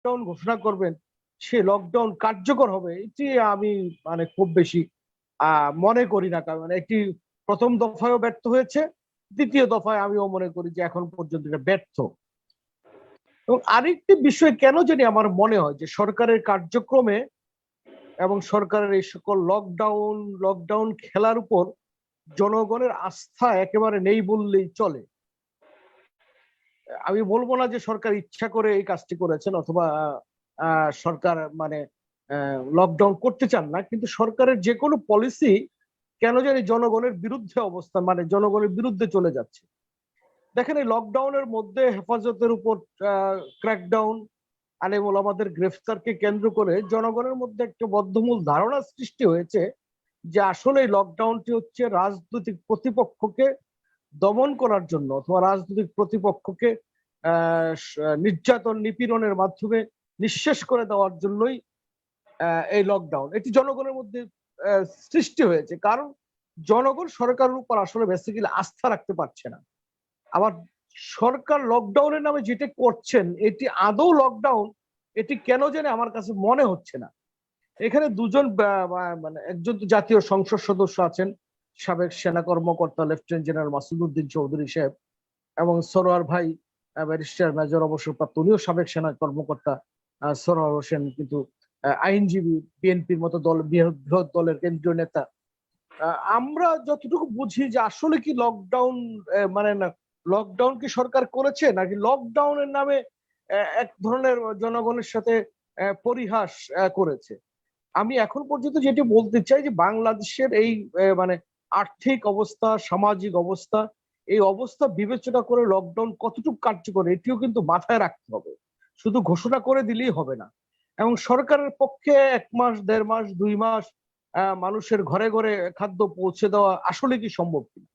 Lockdown ঘোষণা করবেন, সে lockdown কার্যকর হবে, এটি আমি মানে খুব বেশি মনে করি না। কারণ একটি প্রথম দফায়ও ব্যর্থ হয়েছে, দ্বিতীয় দফায় আমিও মনে করি যে এখন পর্যন্ত এটা ব্যর্থ। এবং আরেকটি বিষয় কেন জানি আমার মনে হয় যে সরকারের কার্যক্রমে এবং সরকারের এই সকল লকডাউন খেলার উপর জনগণের আস্থা একেবারে নেই বললেই চলে। আমি বলবো না যে সরকার ইচ্ছা করে এই কাজটি করেছেন অথবা সরকার মানে লকডাউন করতে চান না, কিন্তু সরকারের যে কোনো পলিসি কেন জানি জনগণের বিরুদ্ধে অবস্থা, মানে জনগণের বিরুদ্ধে চলে যাচ্ছে। দেখেন, এই লকডাউনের মধ্যে হেফাজতের উপর ক্র্যাকডাউন, আলেম ওলামাদের গ্রেফতারকে কেন্দ্র করে জনগণের মধ্যে একটা বদ্ধমূল ধারণা সৃষ্টি হয়েছে যে আসলে এই লকডাউনটি হচ্ছে রাজনৈতিক প্রতিপক্ষকে দমন করার জন্য অথবা রাজনৈতিক প্রতিপক্ষকে নির্যাতন নিপীড়নের মাধ্যমে নিঃশেষ করে দেওয়ার জন্যই এই লকডাউন। এটি জনগণের মধ্যে সৃষ্টি হয়েছে, কারণ জনগণ সরকারের উপর আসলে বেসিক্যালি আস্থা রাখতে পারছে না। আবার সরকার লকডাউনের নামে যেটা করছেন এটি আদৌ লকডাউন, এটি কেন জানে আমার কাছে মনে হচ্ছে না। এখানে দুজন মানে একজন তো জাতীয় সংসদ সদস্য আছেন, সাবেক সেনা কর্মকর্তা লেফটেন্যান্ট জেনারেল মাসুদউদ্দিন চৌধুরী সাহেব, এবং সরোয়ার ভাই ব্যারিস্টার মেজর অবসরপ্রাপ্ত, উনিও সাবেক সেনা কর্মকর্তা। সরোয়ার হোসেন কিন্তু আইনজীবী, বিএনপির মতো দল, বৃহৎ দলের কেন্দ্রীয় নেতা। আমরা যতটুকু বুঝি যে আসলে কি লকডাউন মানে না, লকডাউন কি সরকার করেছে নাকি লকডাউনের নামে এক ধরনের জনগণের সাথে পরিহাস করেছে। আমি এখন পর্যন্ত যেটি বলতে চাই যে বাংলাদেশের এই মানে আর্থিক অবস্থা, সামাজিক অবস্থা, এই অবস্থা বিবেচনা করে লকডাউন কতটুকু কার্যকর এটিও কিন্তু মাথায় রাখতে হবে। শুধু ঘোষণা করে দিলেই হবে না। এবং সরকারের পক্ষে 1 মাস, 1.5 মাস, 2 মাস মানুষের ঘরে ঘরে খাদ্য পৌঁছে দেওয়া আসলে কি সম্ভব কিনা?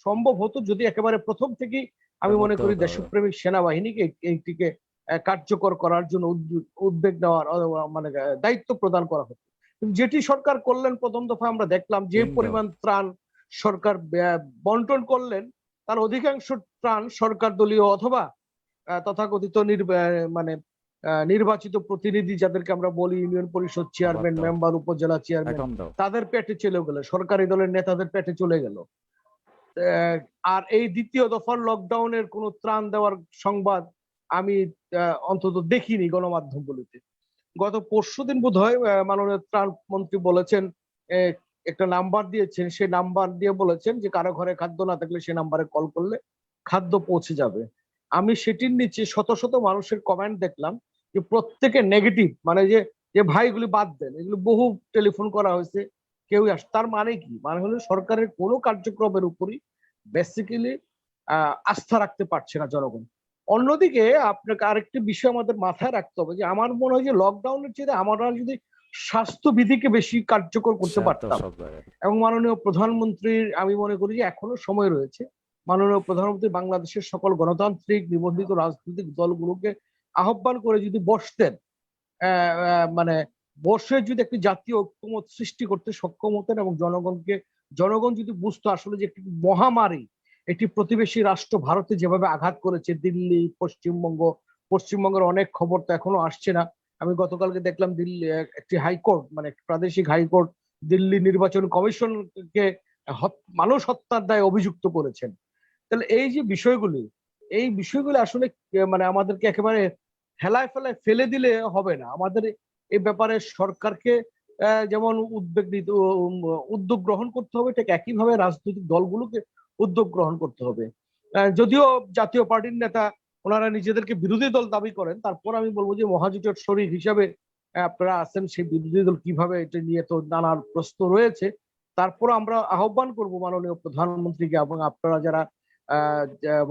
সম্ভব হতো যদি একেবারে প্রথম থেকেই আমি মনে করি দেশপ্রেমিক সেনাবাহিনীকে এইটিকে কার্যকর করার জন্য উদ্যোগ নেওয়ার মানে দায়িত্ব প্রদান করা হতো। যেটি সরকার করলেন, প্রথম দফা আমরা দেখলাম যে পরিমাণ ত্রাণ সরকার বন্টন করলেন, তার অধিকাংশ ত্রাণ সরকার দলীয় অথবা তথাকথিত মানে নির্বাচিত প্রতিনিধি যাদেরকে আমরা বলি ইউনিয়ন পরিষদ চেয়ারম্যান, মেম্বার, উপজেলা চেয়ারম্যান, তাদের পেটে চলে গেল, সরকারি দলের নেতাদের পেটে চলে গেল। আর এই দ্বিতীয় দফার লকডাউনের কোন ত্রাণ দেওয়ার সংবাদ আমি অন্তত দেখিনি গণমাধ্যমগুলিতে। গত পরশুদিন বোধহয় মাননীয় ত্রাণ মন্ত্রী বলেছেন, একটা নাম্বার দিয়েছেন, সেই নাম্বার দিয়ে বলেছেন যে কারো ঘরে খাদ্য না থাকলে সে নাম্বারে কল করলে খাদ্য পৌঁছে যাবে। আমি সেটির নিচে শত শত মানুষের কমেন্ট দেখলাম যে প্রত্যেকে নেগেটিভ, মানে যে ভাইগুলি বাদ দেন, এগুলো বহু টেলিফোন করা হয়েছে, কেউ তার মানে কি? মানে হলো সরকারের কোনো কার্যক্রমের উপরই বেসিক্যালি আস্থা রাখতে পারছে না জনগণ। অন্যদিকে আপনাকে আরেকটি বিষয় আমাদের মাথায় রাখতে হবে যে আমার মনে হয় যে লকডাউনের চেয়ে আমরা যদি স্বাস্থ্যবিধিকে বেশি কার্যকর করতে পারতাম, এবং মাননীয় প্রধানমন্ত্রীর আমি মনে করি যে এখনো সময় রয়েছে, মাননীয় প্রধানমন্ত্রী বাংলাদেশের সকল গণতান্ত্রিক নিবন্ধিত রাজনৈতিক দলগুলোকে আহ্বান করে যদি বসতেন, মানে বসে যদি একটি জাতীয় ঐক্যমত সৃষ্টি করতে সক্ষম হতেন এবং জনগণ যদি বুঝতো আসলে যে একটি মহামারী একটি প্রতিবেশী রাষ্ট্র ভারতে যেভাবে আঘাত করেছে, দিল্লি, পশ্চিমবঙ্গের অনেক খবর তো এখনো আসছে না। আমি গতকালকে দেখলাম দিল্লি একটি হাইকোর্ট, মানে প্রাদেশিক হাইকোর্ট দিল্লি নির্বাচন কমিশনকে মানুষ হত্যার দায়ে অভিযুক্ত করেছেন। তাহলে এই যে বিষয়গুলি আসলে মানে আমাদেরকে একেবারে হেলায় ফেলায় ফেলে দিলে হবে না। আমাদের এই ব্যাপারে সরকারকে যেমন উদ্যোগ গ্রহণ করতে হবে, ঠিক একইভাবে রাজনৈতিক দলগুলোকে উদ্যোগ গ্রহণ করতে হবে। যদিও জাতীয় পার্টির নেতা ওনারা নিজেদেরকে বিরোধী দল দাবি করেন, তারপর আমি বলবো যে মহাজোটের শরীর হিসাবে আপনারা আছেন, সেই বিরোধী দল কিভাবে এটা নিয়ে তো নানান প্রশ্ন রয়েছে। তারপর আমরা আহ্বান করব মাননীয় প্রধানমন্ত্রীকে এবং আপনারা যারা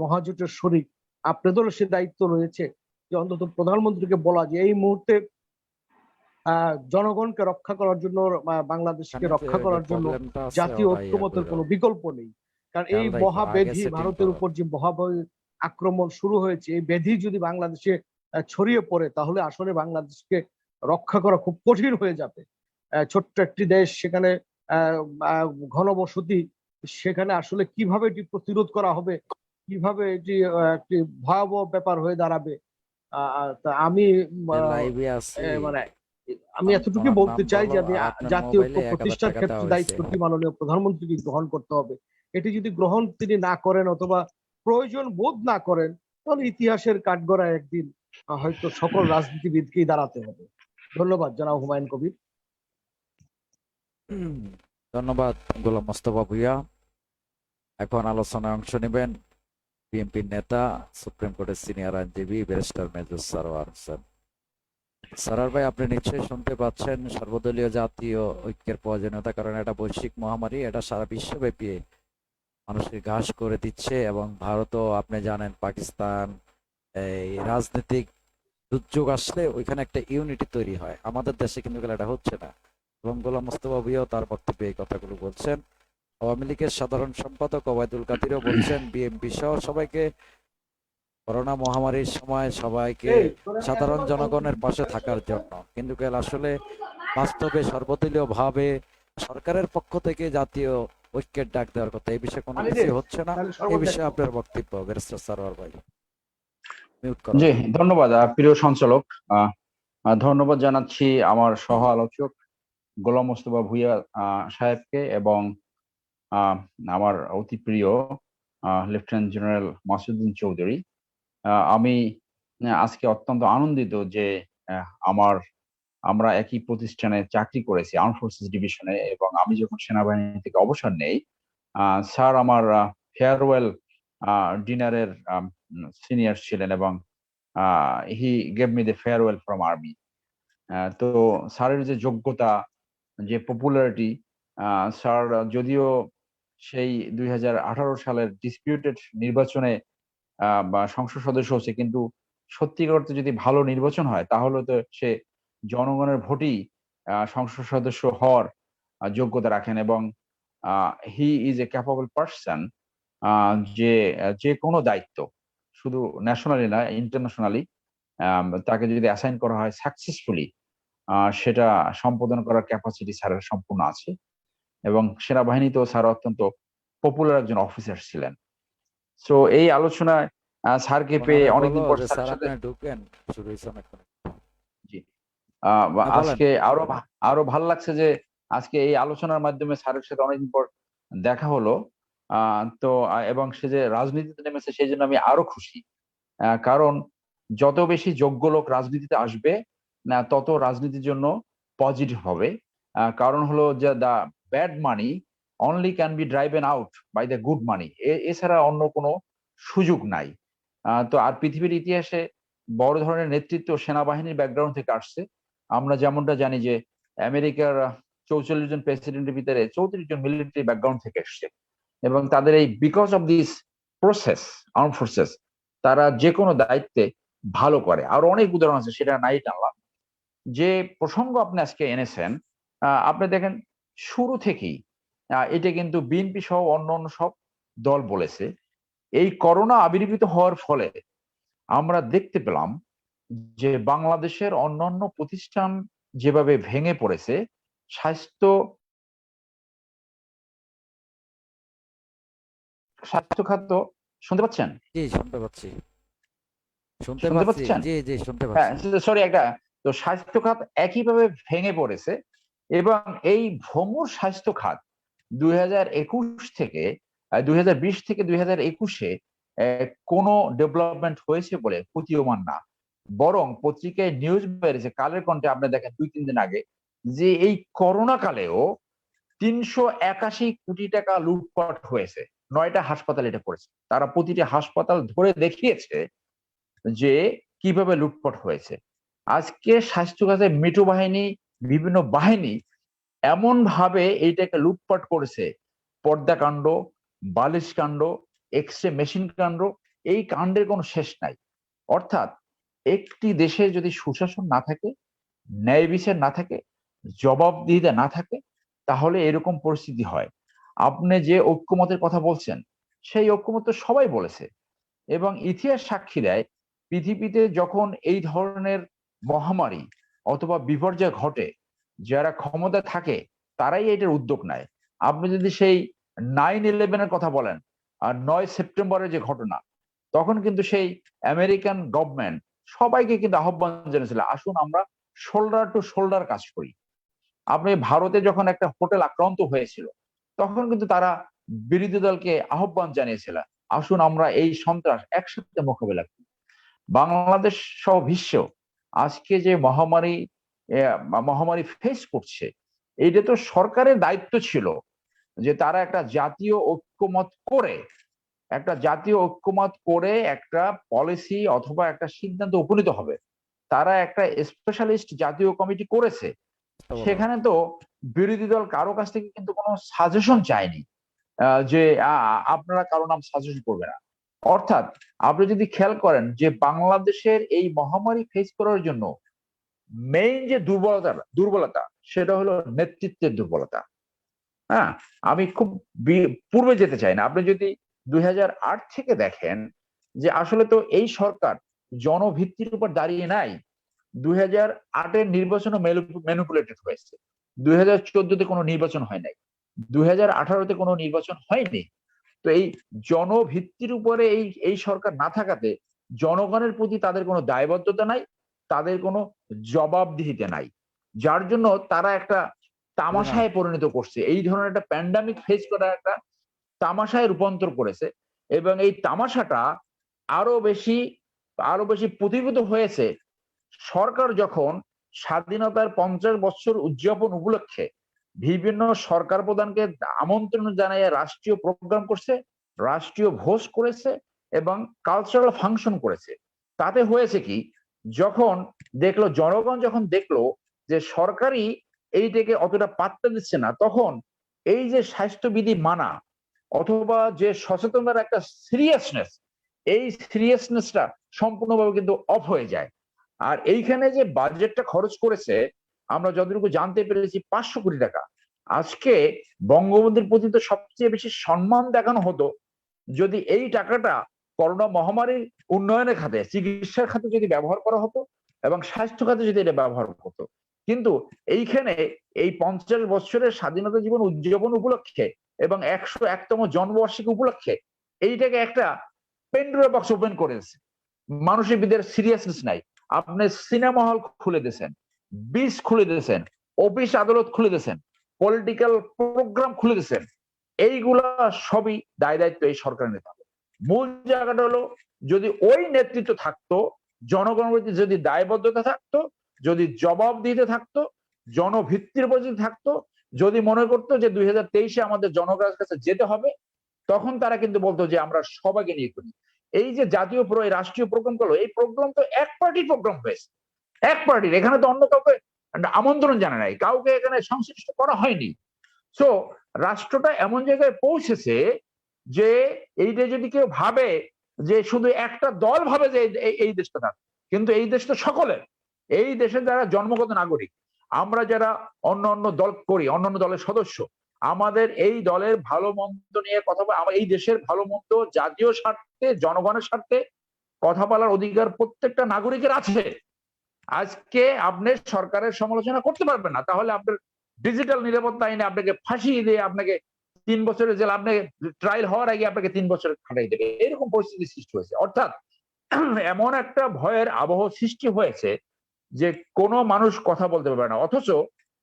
মহাজোটের শরীর, আপনাদেরও সে দায়িত্ব রয়েছে যে অন্তত প্রধানমন্ত্রীকে বলা যে এই মুহূর্তে জনগণকে রক্ষা করার জন্য, বাংলাদেশকে রক্ষা করার জন্য জাতীয় ঐক্যমতের কোনো বিকল্প নেই। কারণ এই মহাব্যাধি, ভারতের উপর যে মহাভয় আক্রমণ শুরু হয়েছে, এই ব্যাধি যদি বাংলাদেশে ছড়িয়ে পড়ে তাহলে আসলে বাংলাদেশকে রক্ষা করা খুব কঠিন হয়ে যাবে। ছোট্ট একটি দেশ, সেখানে ঘনবসতি, সেখানে আসলে কিভাবে এটি প্রতিরোধ করা হবে, কিভাবে এটি একটি ভয়াবহ ব্যাপার হয়ে দাঁড়াবে, তা আমি লাইভে আছি, মানে আমি এতটুকু ওনার নাম বলতে চাই বলো, যে আর আপনার জাতীয় ঐক্য মোবাইলে 1000 প্রতিষ্ঠার টাকা দেওয়া ক্ষেত্রে হয়েছে। দায়িত্বটি মাননীয় প্রধানমন্ত্রীকে গ্রহণ করতে হবে। এটি যদি গ্রহণ তিনি না করেন অথবা প্রয়োজন বোধ না করেন, তাহলে ইতিহাসের কাঠগড়ায় একদিন হয়তো সকল রাজনীতিবিদকেই দাঁড়াতে হবে। ধন্যবাদ জনাব হুমায়ুন কবির। ধন্যবাদ গোলাম মোস্তফা ভুইয়া। এখন আলোচনায় অংশ নেবেন বিএনপির নেতা, সুপ্রিম কোর্টের সিনিয়র আইনজীবী ব্যারিস্টার মেজর সারোয়ার হোসেন। সারার ভাই, আপনি নিশ্চয়ই শুনতে পাচ্ছেন সর্বদলীয় জাতীয় ঐক্যের প্রয়োজনীয়তা, কারণ এটা বৈশ্বিক মহামারী, এটা সারা বিশ্বব্যাপী মানুষকে ঘাস করে দিচ্ছে। এবং ভারতও আপনি জানেন, পাকিস্তান, এই রাজনৈতিক দুর্যোগ আসলে ওইখানে একটা ইউনিটি তৈরি হয়। আমাদের দেশে কিন্তু এটা হচ্ছে না। এবং গোলাম মোস্তফা ভুইয়াও তার বক্তব্যে এই কথাগুলো বলছেন। আওয়ামী লীগের সাধারণ সম্পাদক ওবায়দুল কাদিরও বলছেন বিএনপি সহ সবাইকে করোনা মহামারীর সময় সবাইকে সাধারণ জনগণের পাশে থাকার জন্য। কিন্তু আসলে বাস্তবে সর্বদলীয় ভাবে সরকারের পক্ষ থেকে জাতীয় ঐক্যের ডাক দেওয়ার কথা, এই বিষয়ে কোনো কিছু হচ্ছে না। এই বিষয়ে আপনার বক্তব্য ব্যারিস্টার সারোয়ার ভাই। মিউট করা। জি, ধন্যবাদ প্রিয় সঞ্চালক। ধন্যবাদ জানাচ্ছি আমার সহ আলোচক গোলাম মোস্তফা ভুইয়া সাহেবকে এবং আমার অতি প্রিয় লেফটেন্যান্ট জেনারেল মাসুদ্দিন চৌধুরী। আমি আজকে অত্যন্ত আনন্দিত যে আমরা একই প্রতিষ্ঠানে চাকরি করেছি, আর্ম ফোর্সেস ডিভিশনে, এবং আমি যখন সেনাবাহিনী থেকে অবসর নেই, স্যার আমার ফেয়ারওয়েল ডিনারের সিনিয়র ছিলেন এবং he gave me the farewell from army. তো স্যারের যে যোগ্যতা, যে পপুলারিটি, স্যার যদিও সেই 2018 সালের ডিসপিউটেড নির্বাচনে বা সংসদ সদস্য হচ্ছে, কিন্তু সত্যিকার অর্থে যদি ভালো নির্বাচন হয় তাহলে তো সে জনগণের ভোটেই সংসদ সদস্য হওয়ার যোগ্যতা রাখেন। এবং he is a capable person, যে যে কোনো দায়িত্ব, শুধু ন্যাশনালি না, ইন্টারন্যাশনালি তাকে যদি অ্যাসাইন করা হয় সাকসেসফুলি, সেটা সম্পাদন করার ক্যাপাসিটি স্যারের সম্পূর্ণ আছে। এবং সেনাবাহিনীতেও স্যার অত্যন্ত পপুলার একজন অফিসার ছিলেন। সো এই আলোচনায় স্যারকে পেয়ে ওনারে অনেকদিন বলো পর যে স্যারের স্যার সাথে, আপনি ঢুকেন, শুরু হয়েছে অনেকক্ষণ। জি, বলেন। আজকে আরো ভালো লাগছে যে আজকে এই আলোচনার মাধ্যমে স্যারের সাথে অনেকদিন পর দেখা হলো। তো এবং সে যে রাজনীতিতে নেমেছে সেই জন্য আমি আরো খুশি। কারণ যত বেশি যোগ্য লোক রাজনীতিতে আসবে, না তত রাজনীতির জন্য পজিটিভ হবে। কারণ হলো যে the bad money only can be driven out by the good money, এছাড়া অন্য কোনো সুযোগ নাই। তো আর পৃথিবীর ইতিহাসে বড় ধরনের নেতৃত্ব সেনাবাহিনীর ব্যাকগ্রাউন্ড থেকে আসছে। আমরা যেমনটা জানি যে আমেরিকার 44 জন প্রেসিডেন্টের ভিতরে 34 জন মিলিটারি ব্যাকগ্রাউন্ড থেকে এসছে। এবং তাদের এই because of this process, arm forces, তারা যে কোনো দায়িত্বে ভালো করে। আর অনেক উদাহরণ আছে, সেটা নাই টানলাম। যে প্রসঙ্গ আপনি আজকে এনেছেন, আপনি দেখেন শুরু থেকেই এটা কিন্তু বিএনপি সহ অন্য সব দল বলেছে। এই করোনা আবির্ভূত হওয়ার ফলে আমরা দেখতে পেলাম যে বাংলাদেশের অন্যান্য প্রতিষ্ঠান যেভাবে ভেঙে পড়েছে, স্বাস্থ্য স্বাস্থ্য খাত, শুনতে পাচ্ছেন? জি, শুনতে পাচ্ছি, শুনতে শুনতে পাচ্ছি। পাচ্ছেন? জি জি, শুনতে হ্যাঁ, পাচ্ছি। সরি, একটা, তো স্বাস্থ্য খাত একইভাবে ভেঙে পড়েছে। এবং এই ভঙ্গুর স্বাস্থ্য খাত 2021 থেকে 2020 থেকে 2021-এ কোনো ডেভেলপমেন্ট হয়েছে বলে প্রতীয়মান না। বরং পত্রিকায় নিউজ বেরিয়েছে, কালের কণ্ঠে আপনি দেখেন 2-3 দিন আগে, যে এই করোনা কালেও 381 কোটি টাকা লুটপাট হয়েছে। 9টা হাসপাতাল এটা করেছে। তারা প্রতিটি হাসপাতাল ধরে দেখিয়েছে যে কিভাবে লুটপাট হয়েছে। আজকে স্বাস্থ্য খাতে মিঠু বাহিনী, বিভিন্ন বাহিনী এমন ভাবে এইটাকে লুটপাট করেছে, পর্দা কাণ্ড, বালিশ কাণ্ড, এক্সরে মেশিন কাণ্ড, এই কাণ্ডের কোনো শেষ নাই। অর্থাৎ একটি দেশে যদি সুশাসন না থাকে, ন্যায় বিচার না থাকে, জবাবদিহিতা না থাকে, তাহলে এরকম পরিস্থিতি হয়। আপনি যে ঐক্যমতের কথা বলছেন, সেই ঐক্যমত তো সবাই বলেছে। এবং ইতিহাস সাক্ষী দেয়, পৃথিবীতে যখন এই ধরনের মহামারী অথবা বিপর্যয় ঘটে, যারা ক্ষমতা থাকে তারাই এটার উদ্যোগ নেয়। আপনি যদি সেই 9/11-এর কথা বলেন, আর 9 সেপ্টেম্বরের যে ঘটনা, তখন কিন্তু সেই আমেরিকান গভর্নমেন্ট সবাইকে কিন্তু আহ্বান জানিয়েছিল, আসুন আমরা শোল্ডার টু শোল্ডার কাজ করি। আপনি ভারতে যখন একটা হোটেল আক্রান্ত হয়েছিল, তখন কিন্তু তারা বিরোধী দলকে আহ্বান জানিয়েছিল, আসুন আমরা এই সন্ত্রাস একসাথে মোকাবেলা করি। বাংলাদেশ সহ বিশ্ব আজকে যে মহামারী ফেস করছে, এইটা তো সরকারের দায়িত্ব ছিল যে তারা একটা জাতীয় ঐক্যমত করে একটা পলিসি অথবা একটা সিদ্ধান্ত উপনীত হবে। তারা একটা স্পেশালিস্ট জাতীয় কমিটি করেছে, সেখানে তো বিরোধী দল কারো কাছ থেকে কিন্তু কোনো সাজেশন চায়নি যে আপনারা কারো নাম সাজেশন করবে না। অর্থাৎ আপনি যদি খেয়াল করেন যে বাংলাদেশের এই মহামারী ফেস করার জন্য মেইন যে দুর্বলতা সেটা হলো নেতৃত্বের দুর্বলতা। হ্যাঁ, আমি খুব পূর্বে যেতে চাই না। আপনি যদি 2008 থেকে দেখেন যে আসলে তো এই সরকার জনভিত্তির উপর দাঁড়িয়ে নাই। 2008-এর নির্বাচনও ম্যানিপুলেটেড হয়েছে, 2014-তে কোনো নির্বাচন হয় নাই, 2018-তে কোনো নির্বাচন হয়নি। তো এই জনভিত্তির উপরে এই সরকার না থাকাতে জনগণের প্রতি তাদের কোনো দায়বদ্ধতা নাই, তাদের কোনো জবাবদিহিতে নাই, যার জন্য তারা একটা তামাশায় পরিণত করছে। এই ধরনের একটা প্যান্ডামিক ফেস করা একটা তামাশায় রূপান্তর করেছে, এবং এই তামাশাটা আরো বেশি প্রতিফলিত হয়েছে সরকার যখন স্বাধীনতার 50 বছর উদযাপন উপলক্ষে বিভিন্ন সরকার প্রধানকে আমন্ত্রণ জানাইয়া রাষ্ট্রীয় প্রোগ্রাম করছে, রাষ্ট্রীয় ভোজ করেছে এবং কালচারাল ফাংশন করেছে। তাতে হয়েছে কি, জনগণ যখন দেখলো যে সরকারই এইটাকে অতটা পাত্তা দিচ্ছে না, তখন এই যে স্বাস্থ্যবিধি মানা অথবা যে সচেতনতার একটা সিরিয়াসনেসটা সম্পূর্ণভাবে কিন্তু অফ হয়ে যায়। আর এইখানে যে বাজেটটা খরচ করেছে, আমরা যতটুকু জানতে পেরেছি 500 কোটি টাকা। আজকে বঙ্গবন্ধুর প্রতি তো সবচেয়ে বেশি সম্মান দেখানো হতো যদি এই টাকাটা করোনা মহামারীর উন্নয়নের খাতে, চিকিৎসার খাতে যদি ব্যবহার করা হতো এবং স্বাস্থ্য খাতে যদি এটা ব্যবহার হতো। কিন্তু এইখানে এই 50 বছরের স্বাধীনতা জীবন উদযাপন উপলক্ষে এবং 101তম জন্মবার্ষিকী উপলক্ষে এইটাকে একটা পেন্ডোরা বক্স ওপেন করেছে। মানুষের ভিতরে সিরিয়াসনেস নাই। আপনি সিনেমা হল খুলে দিয়েছেন, বিচ খুলে দিয়েছেন, অফিস আদালত খুলে দিয়েছেন, পলিটিক্যাল প্রোগ্রাম খুলে দিয়েছেন। এইগুলা সবই দায়িত্ব এই সরকারের নিতে হবে। মূল জায়গাটা হলো, যদি ওই নেতৃত্ব থাকতো, জনগণের প্রতি যদি দায়বদ্ধতা থাকতো, যদি জবাব দিতে থাকতো, জনভিত্তির উপর যদি থাকতো, যদি মনে করতো যে 2023-এ আমাদের জনগণের কাছে যেতে হবে, তখন তারা কিন্তু বলতো যে আমরা সবাইকে নিয়ে করি। এই যে জাতীয় রাষ্ট্রীয় প্রোগ্রাম গুলো, এই প্রোগ্রাম তো এক পার্টির প্রোগ্রাম হয়েছে, এক পার্টির। এখানে তো অন্য কাউকে আমন্ত্রণ জানায় নাই, কাউকে এখানে সংশ্লিষ্ট করা হয়নি। সো রাষ্ট্রটা এমন জায়গায় পৌঁছেছে যে এইটা যদি কেউ ভাবে যে শুধু একটা দল ভাবে যে এই দেশটা তার, কিন্তু এই দেশ তো সকলের। এই দেশের যারা জন্মগত নাগরিক, আমরা যারা অন্য দল করি, অন্যান্য দলের সদস্য, আমাদের এই দলের ভালো মন্দ নিয়ে কথা বলা, এই দেশের ভালো মন্দ জাতীয় স্বার্থে, জনগণের স্বার্থে কথা বলার অধিকার প্রত্যেকটা নাগরিকের আছে। আজকে আপনি সরকারের সমালোচনা করতে পারবেন না, তাহলে আপনার ডিজিটাল নিরাপত্তা আইনে আপনাকে ফাঁসিয়ে দিয়ে আপনাকে 3 বছরের জেল, আপনাকে ট্রায়াল হওয়ার আগে আপনাকে 3 বছর খাটাই দেবে, এরকম পরিস্থিতি সৃষ্টি হয়েছে। অর্থাৎ এমন একটা ভয়ের আবহ সৃষ্টি হয়েছে যে কোনো মানুষ কথা বলতে পারবে না। অথচ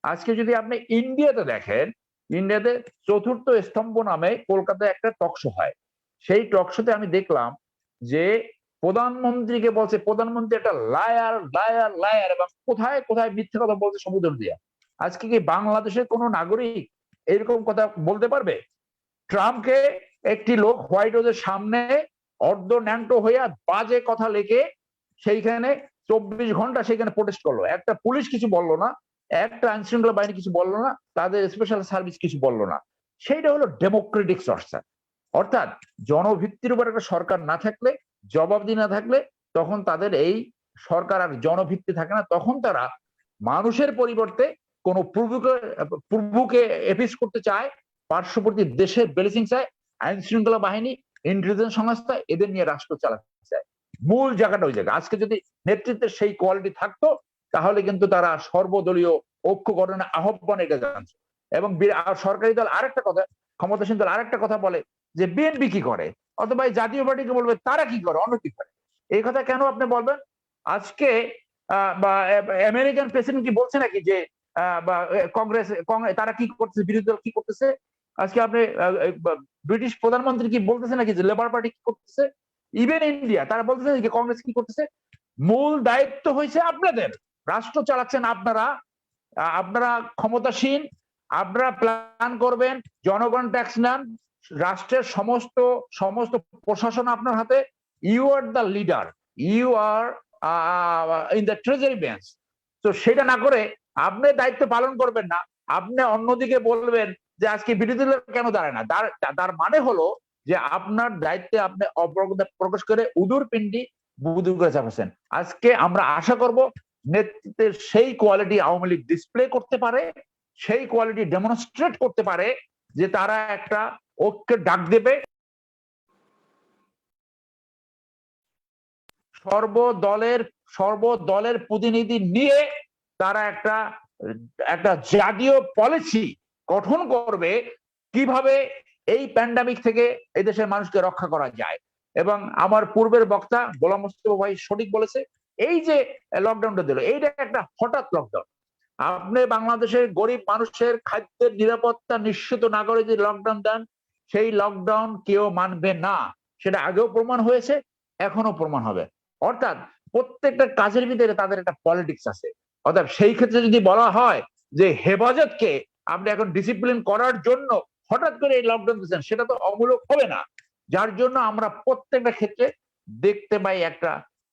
আজকে যদি আপনি ইন্ডিয়াতে দেখেন, ইন্ডিয়াতে চতুর্থ স্তম্ভ নামে কলকাতায় একটা টকশো হয়। সেই টকশোতে আমি দেখলাম যে প্রধানমন্ত্রীকে বলছে প্রধানমন্ত্রী একটা লায়ার লায়ার লায়ার, এবং কোথায় কোথায় মিথ্যে কথা বলছে সমুদ্র দিয়া। আজকে কি বাংলাদেশের কোন নাগরিক এরকম কথা বলতে পারবে? ট্রাম্পকে একটি লোক হোয়াইট হাউসের সামনে অর্ধ ন্যাংটো হইয়া বাজে কথা লিখে সেইখানে 24 ঘন্টা সেখানে প্রোটেস্ট করলো, একটা পুলিশ কিছু বললো না, একটা আইন শৃঙ্খলা বাহিনী কিছু বললো না, তাদের স্পেশাল সার্ভিস কিছু বললো না। সেইটা হলো ডেমোক্রেটিক চর্চা। অর্থাৎ জনভিত্তির উপর একটা সরকার না থাকলে, জবাবদিহি না থাকলে, তখন তাদের এই সরকার আর জনভিত্তি থাকে না। তখন তারা মানুষের পরিবর্তে কোন প্রভুকে এপিস করতে চায়, পার্শ্ববর্তী দেশের ব্লেসিং চায়, আইন শৃঙ্খলা বাহিনী, ইন্টেলিজেন্স সংস্থা, এদের নিয়ে রাষ্ট্র চালাতে চায়। মূল জায়গাটা ওই জায়গা। আজকে যদি নেতৃত্বের সেই কোয়ালিটি থাকতো, তাহলে কিন্তু তারা সর্বদলীয় ঐক্য গঠনের আহ্বান এটা জানছে। এবং সরকারি দল আরেকটা কথা, ক্ষমতাসীন দল আরেকটা কথা বলে যে বিএনপি কি করে, অথবা জাতীয় পার্টিকে বলবে তারা কি করে, অন্য কি করে। এই কথা কেন আপনি বলবেন? আজকে আমেরিকান প্রেসিডেন্ট কি বলছে নাকি যে বা কংগ্রেস তারা কি করতেছে, বিরোধী দল কি করতেছে? আজকে আপনি ব্রিটিশ প্রধানমন্ত্রী কি বলতেছে নাকি যে লেবার পার্টি কি করতেছে? ইভেন ইন্ডিয়া তারা বলতেছে যে কংগ্রেস কি করতেছে? মূল দায়িত্ব হয়েছে আপনাদের, রাষ্ট্র চালাচ্ছেন আপনারা, আপনারা ক্ষমতাসীন, আপনারা প্ল্যান করবেন, জনগণ ট্যাক্স নেন, রাষ্ট্রের সমস্ত সমস্ত প্রশাসন আপনার হাতে। You are the leader, you are in the treasury bench. তো সেটা না করে আপনি দায়িত্ব পালন করবেন না, আপনি অন্যদিকে বলবেন যে আজকে বিরোধী দল কেন দাঁড়ায় না। তার মানে হলো যে আপনার দায়িত্বে আপনি অবজ্ঞা প্রকাশ করে উদুর পিণ্ডি বুদুর করে চাপাচ্ছেন। আজকে আমরা আশা করব নেতৃত্বের সেই কোয়ালিটি আওয়ামী লীগ ডিসপ্লে করতে পারে, সেই কোয়ালিটি ডেমনস্ট্রেট করতে পারে যে তারা একটা ঐক্যের ডাক দেবে, সর্বদলের প্রতিনিধি নিয়ে তারা একটা জাতীয় পলিসি গঠন করবে কিভাবে এই প্যান্ডামিক থেকে এই দেশের মানুষকে রক্ষা করা যায়। এবং আমার পূর্বের বক্তা গোলাম মোস্তফা ভাই সঠিক বলেছে, এই যে লকডাউনটা দিল, এইটা একটা হঠাৎ লকডাউন। আপনি বাংলাদেশের গরিব মানুষের খাদ্যের নিরাপত্তা নিশ্চিত না করে যে লকডাউন দেন, সেই লকডাউন কেউ মানবে না, সেটা আগেও প্রমাণ হয়েছে, এখনো প্রমাণ হবে। অর্থাৎ প্রত্যেকটা কাজের ভিতরে তাদের একটা পলিটিক্স আছে। অর্থাৎ সেই ক্ষেত্রে যদি বলা হয় যে হেফাজতকে আপনি এখন ডিসিপ্লিন করার জন্য হঠাৎ করে এই লকডাউন দিচ্ছেন, সেটা তো অমূলক হবে না। যার জন্য আমরা প্রত্যেকটা ক্ষেত্রে দেখতে পাই একটা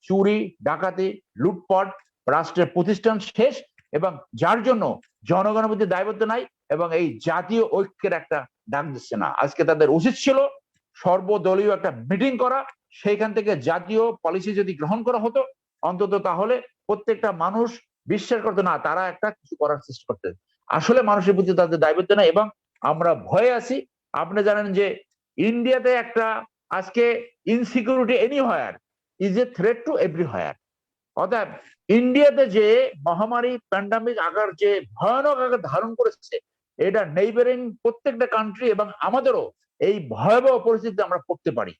চুরি, ডাকাতি, লুটপাট, রাষ্ট্রের প্রতিষ্ঠান শেষ, এবং যার জন্য জনগণের প্রতি দায়বদ্ধ নাই এবং এই জাতীয় ঐক্যের একটা ডাক দিচ্ছে না। আজকে তাদের উচিত ছিল সর্বদলীয় একটা মিটিং করা, সেইখান থেকে জাতীয় পলিসি যদি গ্রহণ করা হতো অন্তত, তাহলে প্রত্যেকটা মানুষ বিশ্বাস করতো না তারা একটা কিছু করার চেষ্টা করতে। আসলে মানুষের প্রতি তাদের দায়বদ্ধ নাই এবং আমরা ভয়ে আছি। আপনি জানেন যে ইন্ডিয়াতে একটা আজকে insecurity anywhere is a threat to everywhere. অর্থাৎ ইন্ডিয়াতে যে মহামারী প্যান্ডামিক আকার যে ভয়ানক আকার ধারণ করেছে, এটা নেইবারিং প্রত্যেকটা কান্ট্রি এবং আমাদেরও এই ভয়াবহ পরিস্থিতিতে আমরা পড়তে পারি।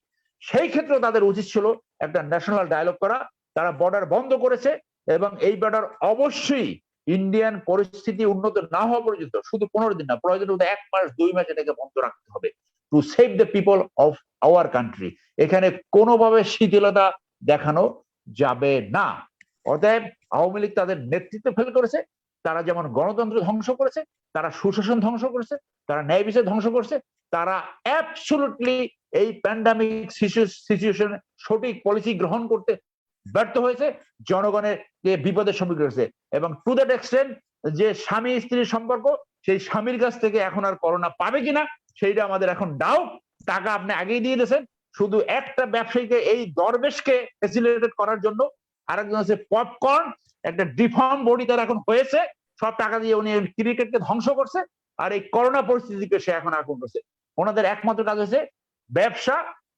সেই ক্ষেত্রে তাদের উচিত ছিল একটা ন্যাশনাল ডায়ালগ করা। তারা বর্ডার বন্ধ করেছে এবং এই বর্ডার অবশ্যই ইন্ডিয়ান পরিস্থিতি উন্নত না হওয়া পর্যন্ত, শুধু 15 দিন না, প্রয়োজন 1 মাস 2 মাস এটাকে বন্ধ রাখতে হবে to save the people of our country. এখানে কোনোভাবে শিথিলতা দেখানো যাবে না। অতএব আওয়ামী লীগ তাদের নেতৃত্ব ফেল করেছে, তারা যেমন গণতন্ত্র ধ্বংস করেছে, তারা সুশাসন ধ্বংস করেছে, তারা ন্যায় বিচার ধ্বংস করেছে, তারা অ্যাবসলিউটলি এই প্যান্ডামিক সিচুয়েশন সঠিক পলিসি গ্রহণ করতে ব্যর্থ হয়েছে, জনগণের বিপদের সম্মুখীন হয়েছে। এবং টু দ্যাট এক্সটেন্ট যে স্বামী স্ত্রীর সম্পর্ক, সেই স্বামীর কাছ থেকে এখন আর করোনা পাবে কিনা সেইটা আমাদের এখন ডাউট। টাকা আপনি আগেই দিয়ে দিয়েছেন শুধু একটা ব্যবসায়ীকে, এই দরবেশকে ফ্যাসিলিটেট করার জন্য। আরেকজন আছে পপকর্ন, একটা ডিফর্ম বডি তার এখন হয়েছে, সব টাকা দিয়ে উনি ক্রিকেটকে ধ্বংস করছে আর এই করোনা পরিস্থিতিকে সে এখন আগুন করছে। ওনাদের একমাত্র কাজ হয়েছে ব্যবসা।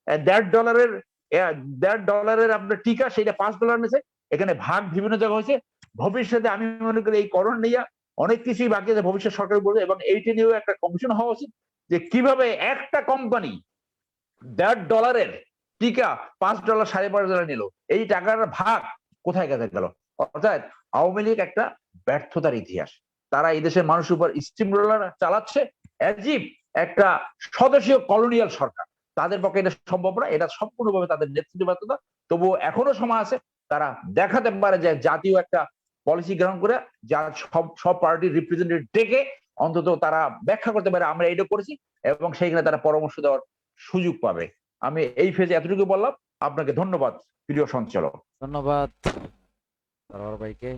$1.5 আপনার টিকা, সেটা $5 নিয়েছে, এখানে ভাগ বিভিন্ন জায়গা হয়েছে। ভবিষ্যতে আমি মনে করি এই করোনা নিয়ে অনেক কিছুই বাকি আছে, ভবিষ্যৎ সরকার বলবে, এবং এইটা নিয়েও একটা কমিশন হওয়া উচিত যে কিভাবে একটা কোম্পানি $1.5 টিকা $5 $5.5 নিল, এই টাকার ভাগ কোথায় গেছে গেল। অর্থাৎ আওয়ামী লীগ একটা ব্যর্থতার ইতিহাস। তারা এই দেশের মানুষের উপর স্টিম রোলার চালাচ্ছে অ্যাজিব একটা স্বদেশীয় কলোনিয়াল সরকার। তাদের পক্ষে এটা সম্ভব না, এটা সম্পূর্ণভাবে তাদের নেতৃত্ব ব্যর্থতা। তবুও এখনো সময় আছে, তারা দেখাতে পারে যে জাতীয় একটা পলিসি গ্রহণ করে, যার সব পার্টির রিপ্রেজেন্টেটিভ ডেকে অন্তত তারা ব্যাখ্যা করতে পারে আমরা এইটা করেছি, এবং সেইখানে তারা পরামর্শ দেওয়ার সুযোগ পাবে। আমি এই ফেজে এতটুকু বললাম। আপনাকে ধন্যবাদ প্রিয় সঞ্চালক। ধন্যবাদ সরোয়ার ভাইকে।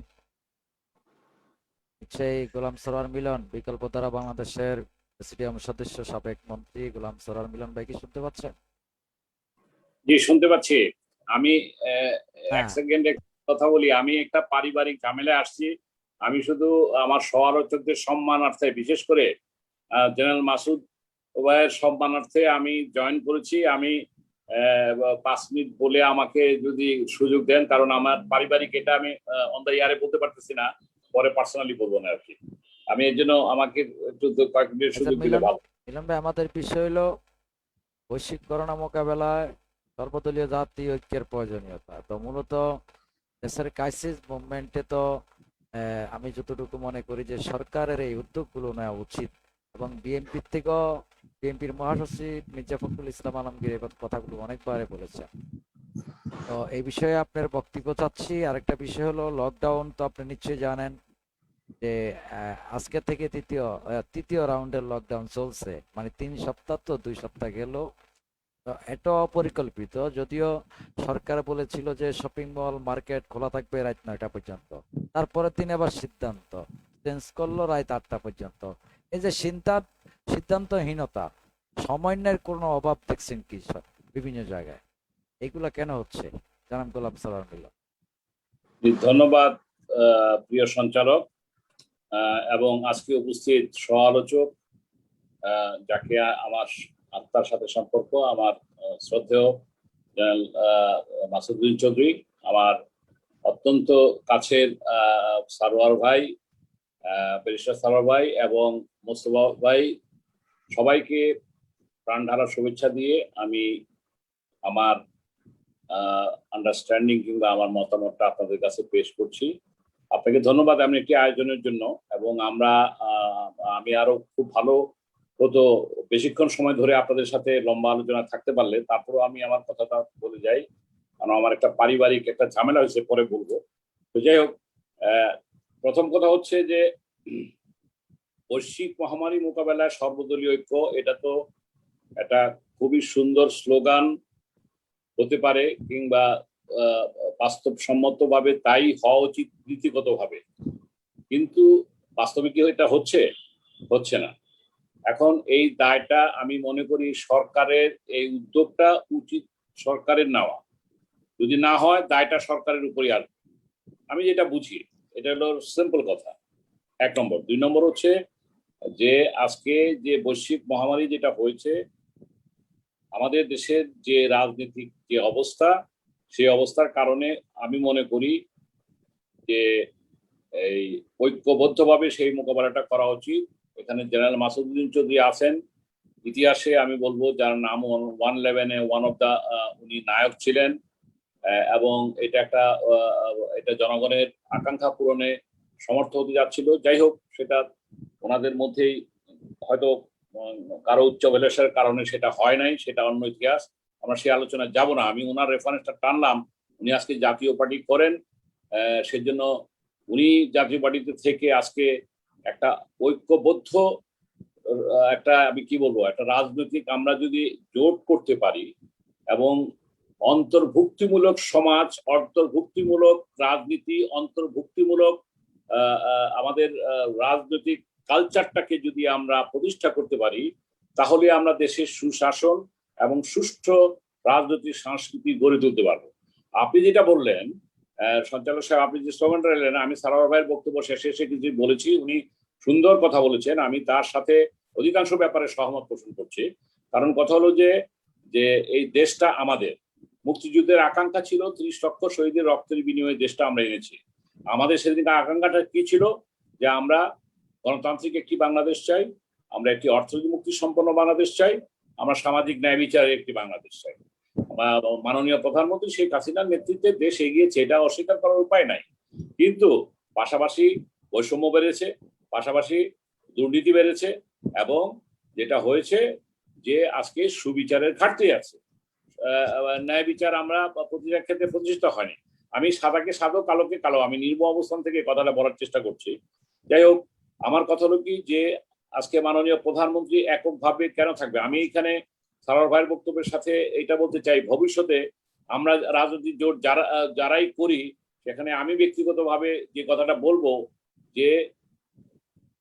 সেই গোলাম সরোয়ার মিলন, বিকল্পধারা বাংলাদেশের প্রেসিডিয়াম সদস্য সাবেক মন্ত্রী গোলাম সরোয়ার মিলন ভাই, কি শুনতে পাচ্ছেন? জি, শুনতে পাচ্ছি। আমি এক হ্যাঁ। সেকেন্ডে কথা বলি। আমি একটা পারিবারিক ঝামেলায় আসছি। আমি শুধু আমার সহ-আলোচকদের সম্মানার্থে, বিশেষ করে জেনারেল মাসুদ ভাইয়ের সম্মানার্থে আমি জয়েন করেছি। আমি 5 মিনিট বলে আমাকে যদি সুযোগ দেন, কারণ আমার পারিবারিক এটা আমি অন দ্য ইয়ারে বলতে পারতেছি না, পরে পার্সোনালি বলবো না আর কি। আমি এর জন্য আমাকে একটু কয়েক মিনিট সুযোগ দিলে ভালো। মিলন ভাই, আমাদের বিষয় হলো বৈশ্বিক করোনা মোকাবেলায় সর্বদলীয় জাতীয় ঐক্যের প্রয়োজনীয়তা। তো মূলত দেশের ক্রাইসিস মুভমেন্টে তো আমি যতটুকু মনে করি যে সরকারের এই উদ্যোগগুলো নেওয়া উচিত, এবং বিএনপির থেকেও বিএনপির মহাসচিব মির্জা ফখরুল ইসলাম আলমগীর এই কথাগুলো অনেকবারে বলেছেন। তো এই বিষয়ে আপনার বক্তব্য চাচ্ছি। আরেকটা বিষয় হলো লকডাউন, তো আপনি নিশ্চয়ই জানেন যে আজকে থেকে তৃতীয় রাউন্ডের লকডাউন চলছে, মানে 3 সপ্তাহ, তো 2 সপ্তাহ গেল। তো এটা অপরিকল্পিত, যদিও সরকার বলেছিল যে শপিং মল মার্কেট খোলা থাকবে রাত 9টা পর্যন্ত, তারপরে তিনি আবার সিদ্ধান্ত চেঞ্জ করলো রাত 8টা পর্যন্ত। এই যে সিদ্ধান্তহীনতা, সমন্বয়ের কোনো অভাব দেখছেন কি বিভিন্ন জায়গায়? এগুলা কেন হচ্ছে? জানান গোলাম সালাম মিল্লাত। ধন্যবাদ প্রিয় সঞ্চালক এবং আজকে উপস্থিত সহ আলোচক, যাকে আমার আত্মার সাথে সম্পর্ক, আমার শ্রদ্ধেয় জেনারেল মাসুদুদ্দিন চৌধুরী, আমার অত্যন্ত কাছের সারোয়ার ভাই, ব্যারিস্টার সারোয়ার ভাই এবং মোস্তফা ভাই, সবাইকে প্রাণ ঢালা শুভেচ্ছা দিয়ে আমি আমার আন্ডারস্ট্যান্ডিং কিংবা আমার মতামতটা আপনাদের কাছে পেশ করছি। আপনাকে ধন্যবাদ এমন একটি আয়োজনের জন্য, এবং আমি আরো খুব ভালো হতো বেশিক্ষণ সময় ধরে আপনাদের সাথে লম্বা আলোচনা থাকতে পারলে। তারপরও আমি আমার কথাটা বলে যাই, কারণ আমার একটা পারিবারিক একটা ঝামেলা হয়েছে, পরে বলবো। তো যাই হোক, প্রথম কথা হচ্ছে যে বৈশ্বিক মহামারী মোকাবেলায় সর্বদলীয় ঐক্য, এটা তো একটা খুবই সুন্দর স্লোগান হতে পারে, কিংবা বাস্তবসম্মতভাবে তাই হওয়া উচিত নীতিগতভাবে, কিন্তু বাস্তবে কি এটা হচ্ছে না। এখন এই দায়টা আমি মনে করি সরকারের, এই উদ্যোগটা উচিত সরকারের নেওয়া। যদি না হয় দায়টা সরকারের উপরই আসবে, আমি যেটা বুঝি। এটা হলো সিম্পল কথা, 1 নম্বর। 2 নম্বর হচ্ছে যে আজকে যে বৈশ্বিক মহামারী যেটা হয়েছে, আমাদের দেশের যে রাজনৈতিক যে অবস্থা, সেই অবস্থার কারণে আমি মনে করি যে এই ঐক্যবদ্ধভাবে সেই মোকাবেলাটা করা উচিত। এখানে জেনারেল মাসুদুদ্দিন চৌধুরী আছেন, ইতিহাসে আমি বলবো যার নাম 111-এ ওয়ান অফ দা উনি নায়ক ছিলেন, এবং এটা জনগণের আকাঙ্ক্ষা পূরণে সমর্থ হতে যাচ্ছিল। যাই হোক, সেটা ওনাদের মধ্যেই হয়তো কারো উচ্চ অভিলাষের কারণে সেটা হয় নাই, সেটা অন্য ইতিহাস, আমরা সেই আলোচনায় যাব না। আমি ওনার রেফারেন্সটা টানলাম, উনি আজকে জাতীয় পার্টি করেন, সেজন্য উনি জাতীয় পার্টিতে থেকে আজকে একটা ঐক্যবদ্ধ একটা, আমি কি বলবো, একটা রাজনৈতিক আমরা যদি জোট করতে পারি, এবং অন্তর্ভুক্তিমূলক সমাজ, অন্তর্ভুক্তিমূলক রাজনীতি, অন্তর্ভুক্তিমূলক আমাদের রাজনৈতিক কালচারটাকে যদি আমরা প্রতিষ্ঠা করতে পারি, তাহলে আমরা দেশের সুশাসন এবং সুষ্ঠু রাজনৈতিক সংস্কৃতি গড়ে তুলতে পারবো। আপনি যেটা বললেন সঞ্চালক সাহেব, আপনি যে স্লোগানটা এলেন, আমি সারোয়ার ভাইয়ের বক্তব্য শেষে কিছু বলেছি, উনি সুন্দর কথা বলেছেন, আমি তার সাথে অধিকাংশ ব্যাপারে সহমত পোষণ করছি। কারণ কথা হলো যে এই দেশটা আমাদের, মুক্তিযুদ্ধের আকাঙ্ক্ষা ছিল 30 লক্ষ শহীদের রক্তের বিনিময়ে দেশটা আমরা এনেছি। আমাদের সেদিনকার আকাঙ্ক্ষাটা কি ছিল? যে আমরা গণতান্ত্রিক একটি বাংলাদেশ চাই, আমরা একটি অর্থনৈতিক মুক্তি সম্পন্ন বাংলাদেশ চাই, আমরা সামাজিক ন্যায় বিচারের একটি বাংলাদেশ চাই। মাননীয় প্রধানমন্ত্রী শেখ হাসিনার নেতৃত্বে দেশ এগিয়েছে, এটা অস্বীকার করার উপায় নাই। কিন্তু পাশাপাশি বৈষম্য বেড়েছে, পাশাপাশি দুর্নীতি বেড়েছে, এবং যেটা হয়েছে যে আজকে সুবিচারের ঘাটতি আছে, ন্যায় বিচার আমরা প্রতিটা ক্ষেত্রে প্রতিষ্ঠিত হয়নি। আমি সাদাকে সাদা, কালোকে কালো, আমি নির্ম অবস্থান থেকে কথাটা বলার চেষ্টা করছি। যাই হোক, আমার কথা হলো কি যে আজকে মাননীয় প্রধানমন্ত্রী এককভাবে কেন থাকবে? আমি এখানে সারোয়ার ভাইয়ের বক্তব্যের সাথে এটা বলতে চাই, ভবিষ্যতে আমরা রাজনৈতিক জোট যারাই করি, সেখানে আমি ব্যক্তিগতভাবে যে কথাটা বলবো, যে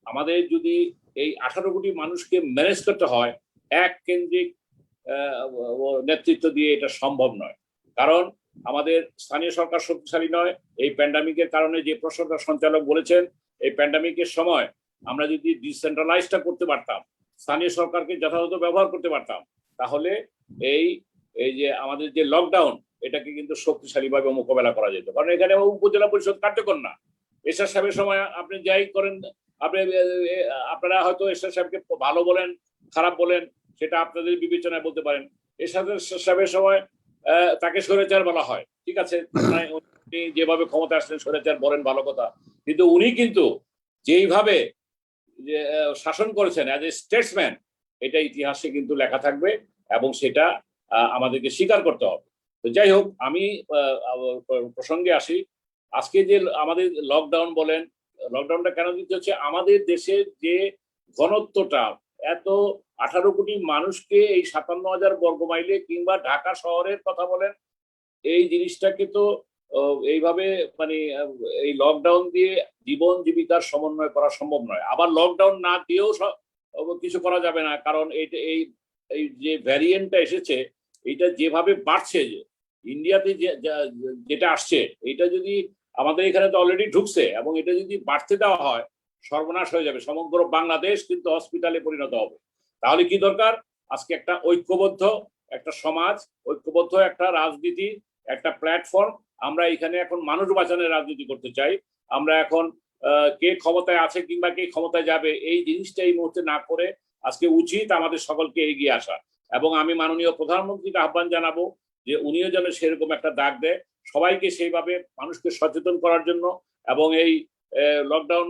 আমাদের যদি এই 18 কোটি মানুষকে ম্যানেজ করতে হয়, এক কেন্দ্রিক নেতৃত্ব দিয়ে এটা সম্ভব নয়। কারণ আমাদের স্থানীয় সরকার শক্তিশালী নয়। এই প্যান্ডামিকের কারণে যে প্রশ্নটা সঞ্চালক বলেছেন, এই প্যান্ডামিকের সময় আমরা যদি ডিসেন্ট্রালাইজটা করতে পারতাম, স্থানীয় সরকারকে যথাযথ ব্যবহার করতে পারতাম, তাহলে এই যে আমাদের যে লকডাউন, এটাকে কিন্তু শক্তিশালীভাবে মোকাবেলা করা যেত। কারণ এখানে উপজেলা পরিষদ কার্যকর না। এরশাদ সাহেবের সময় আপনি যাই করেন, আপনারা হয়তো এরশাদ সাহেবকে ভালো বলেন, খারাপ বলেন, সেটা আপনাদের বিবেচনায় বলতে পারেন। এরশাদ সাহেবের সময় তাকে স্বৈরাচার বলা হয়, ঠিক আছে, আপনি যেভাবে ক্ষমতা আসলেন স্বৈরাচার বলেন ভালো কথা, কিন্তু উনি কিন্তু যেইভাবে যে শাসন করেছেন অ্যাজ এ স্টেটসম্যান, এটা ইতিহাসে কিন্তু লেখা থাকবে এবং সেটা আমাদেরকে স্বীকার করতে হবে। তো যাই হোক, আমি প্রসঙ্গে আসি। আজকে যে আমাদের লকডাউন বলেন, লকডাউনটা কেন দিতে হচ্ছে? আমাদের দেশের যে ঘনত্বটা, এত 18 কোটি মানুষকে এই 57,000 বর্গ মাইলে কিংবা ঢাকা শহরের কথা বলেন, এই জিনিসটাকে তো এইভাবে মানে এই লকডাউন দিয়ে জীবন জীবিকার সমন্বয় করা সম্ভব নয়। আবার লকডাউন না দিয়েও কিছু করা যাবে না, কারণ এইটা এই এই যে ভ্যারিয়েন্টটা এসেছে, এটা যেভাবে বাড়ছে, যে ইন্ডিয়াতে যেটা আসছে, এটা যদি আমাদের এখানে তো অলরেডি ঢুকছে এবং এটা যদি বাড়তে দেওয়া হয়, সর্বনাশ হয়ে যাবে। সমগ্র বাংলাদেশ কিন্তু হসপিটালে পরিণত হবে। তাহলে কি দরকার? আজকে একটা ঐক্যবদ্ধ একটা সমাজ, ঐক্যবদ্ধ একটা রাজনীতি, একটা প্ল্যাটফর্ম। আমরা এখানে এখন মানুষ বাঁচানোর রাজনীতি করতে চাই। আমরা এখন কে ক্ষমতায় আছে কিংবা কে ক্ষমতায় যাবে এই জিনিসটা এই মুহূর্তে না করে আজকে উচিত আমাদের সকলকে এগিয়ে আসা। এবং আমি মাননীয় প্রধানমন্ত্রীকে আহ্বান জানাবো যে উনিও যেন সেরকম একটা ডাক দেয় সবাইকে, সেইভাবে মানুষকে সচেতন করার জন্য এবং এই লকডাউন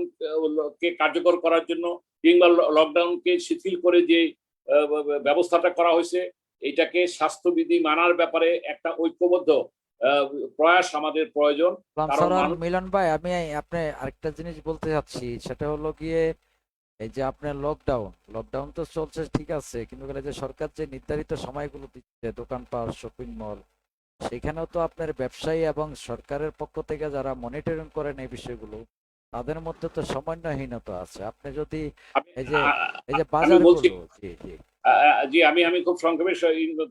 কে কার্যকর করার জন্য, কিংবা লকডাউনকে শিথিল করে যে ব্যবস্থাটা করা হয়েছে, এটাকে স্বাস্থ্যবিধি মানার ব্যাপারে একটা ঐক্যবদ্ধ প্রয়াস আমাদের প্রয়োজন। কারণ মিলন ভাই, আমি আপনি আরেকটা জিনিস বলতে চাচ্ছি, সেটা হলো গিয়ে এই যে আপনার লকডাউন তো চলছে ঠিক আছে, কিন্তু যে সরকার যে নির্ধারিত সময়গুলো দিচ্ছে দোকানপাট, শপিং মল, সেখানেও তো আপনার ব্যবসায়ী এবং সরকারের পক্ষ থেকে যারা মনিটরিং করেন এই বিষয়গুলো, তাদের মধ্যে তো সমন্বয়হীনতা আছে। আপনি যদি এই যে বাজারগুলো, জি জি জি, আমি খুব সংক্ষেপে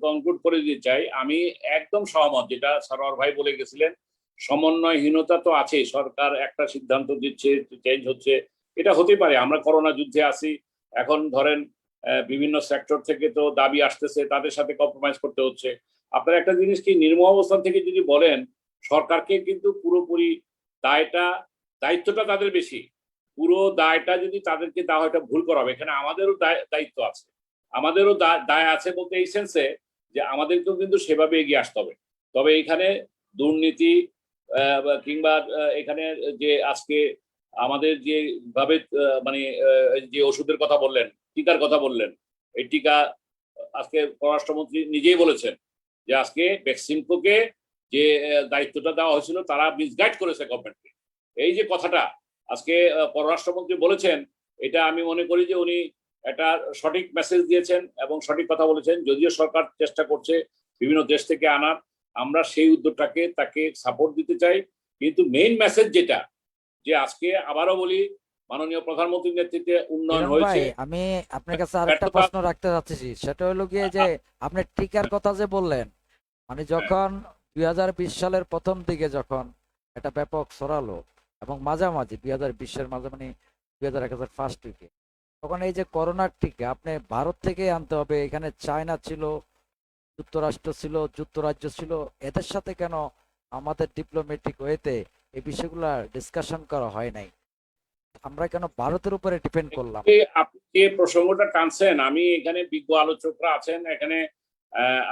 কনক্লুড করে দিতে চাই। আমি একদম সহমত যেটা সরোয়ার ভাই বলে গেছিলেন। সমন্বয়হীনতা তো আছে। সরকার একটা সিদ্ধান্ত দিচ্ছে, চেঞ্জ হচ্ছে, এটা হতে পারে। আমরা করোনা যুদ্ধে আছি, এখন ধরেন বিভিন্ন সেক্টর থেকে তো দাবি আসতেছে, তাদের সাথে কম্প্রোমাইজ করতে হচ্ছে। আপনার একটা জিনিস কি, নির্মম অবস্থান থেকে যদি বলেন, সরকারকে কিন্তু পুরোপুরি দায়িত্বটা তাদের বেশি। পুরো দায়টা যদি তাদেরকে দেওয়া হয়, এটা ভুল করা হবে। এখানে আমাদেরও দায়িত্ব আছে, আমাদেরও দায় আছে বলতে এই সেন্সে যে আমাদেরকেও কিন্তু সেভাবে এগিয়ে আসতে হবে। তবে এখানে দুর্নীতি কিংবা এখানে যে আজকে আমাদের যে ভাবে মানে যে ওষুধের কথা বললেন, টিকার কথা বললেন, এই টিকা আজকে পররাষ্ট্রমন্ত্রী নিজেই বলেছেন যে আজকে ভ্যাকসিনকোকে যে দায়িত্বটা দেওয়া হয়েছিল তারা মিসগাইড করেছে গভর্নমেন্টকে। এই যে কথাটা আজকে পররাষ্ট্রমন্ত্রী বলেছেন, এটা আমি মনে করি যে উনি একটা সঠিক মেসেজ দিয়েছেন এবং সঠিক কথা বলেছেন। যদিও সরকার চেষ্টা করছে বিভিন্ন দেশ থেকে আনার, আমরা সেই উদ্যোগটাকে তাকে সাপোর্ট দিতে চাই। কিন্তু মেইন মেসেজ যেটা, যে আজকে আবারও বলি, মাননীয় প্রধানমন্ত্রীর নেতৃত্বে উন্নয়ন হয়েছে। আমি আপনার কাছে আরেকটা প্রশ্ন রাখতে চাচ্ছি, সেটা হলো গিয়ে যে আপনি টিকার কথা যে বললেন, মানে যখন 2020 সালের প্রথম দিকে যখন এটা ব্যাপক ছড়ালো এবং মাঝামাঝি 2020-এর মাঝে মানে 2021 ফার্স্ট উইকে, তখন এই যে করোনার টিকা আপনি ভারত থেকে আনতে হবে, এখানে চায়না ছিল, যুক্তরাষ্ট্র ছিল, যুক্তরাজ্য ছিল, এদের সাথে কেন আমাদের ডিপ্লোম্যাটিক ওয়েতে এই বিষয়গুলো ডিসকাশন করা হয় নাই? আমরা কেন ভারতের উপরে ডিপেন্ড করলাম? আপনি যে প্রসঙ্গটা টানছেন, আমি এখানে বিজ্ঞ আলোচকরা আছেন এখানে,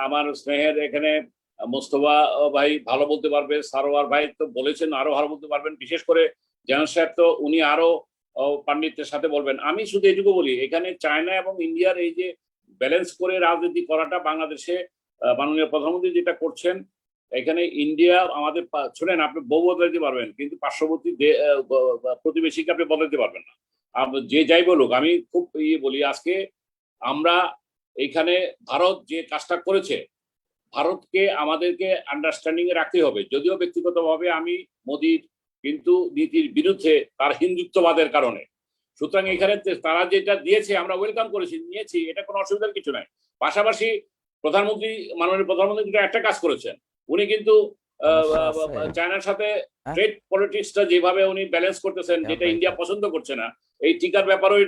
আমার স্নেহের এখানে মোস্তফা ভাই ভালো বলতে পারবে, সারোয়ার ভাই তো বলেছেন আরো ভালো বলতে পারবেন, বিশেষ করে জাহান সাহেব তো উনি আরো পাণ্ডিত্যের সাথে বলবেন। আমি শুধু এটুকু বলি, এখানে চায়না এবং ইন্ডিয়ার এই যে ব্যালেন্স করে রাজনীতি করাটা বাংলাদেশে মাননীয় প্রধানমন্ত্রী যেটা করছেন, এখানে ইন্ডিয়া আমাদের শোনেন, আপনি বউ বদলাইতে পারবেন কিন্তু পার্শ্ববর্তী প্রতিবেশীকে আপনি বদলাইতে পারবেন না। যে যাই বলুক, আমি খুব বলি, আজকে আমরা এইখানে ভারত যে কাজটা করেছে, ভারতকে আমাদেরকে আন্ডারস্ট্যান্ডিং এ রাখতে হবে। যদিও ব্যক্তিগতভাবে আমি মোদির কিন্তু নীতির বিরুদ্ধে, তার হিন্দুত্ববাদের কারণে। সুতরাং এখানে তারা যেটা দিয়েছে আমরা ওয়েলকাম করেছি, নিয়েছি, এটা কোনো অসুবিধার কিছু নাই। পাশাপাশি মাননীয় প্রধানমন্ত্রী একটা কাজ করেছেন, উনি কিন্তু চায়নার সাথে ট্রেড পলিটিক্সটা যেভাবে উনি ব্যালেন্স করতেছেন, যেটা ইন্ডিয়া পছন্দ করছে না, এই টিকার ব্যাপারেও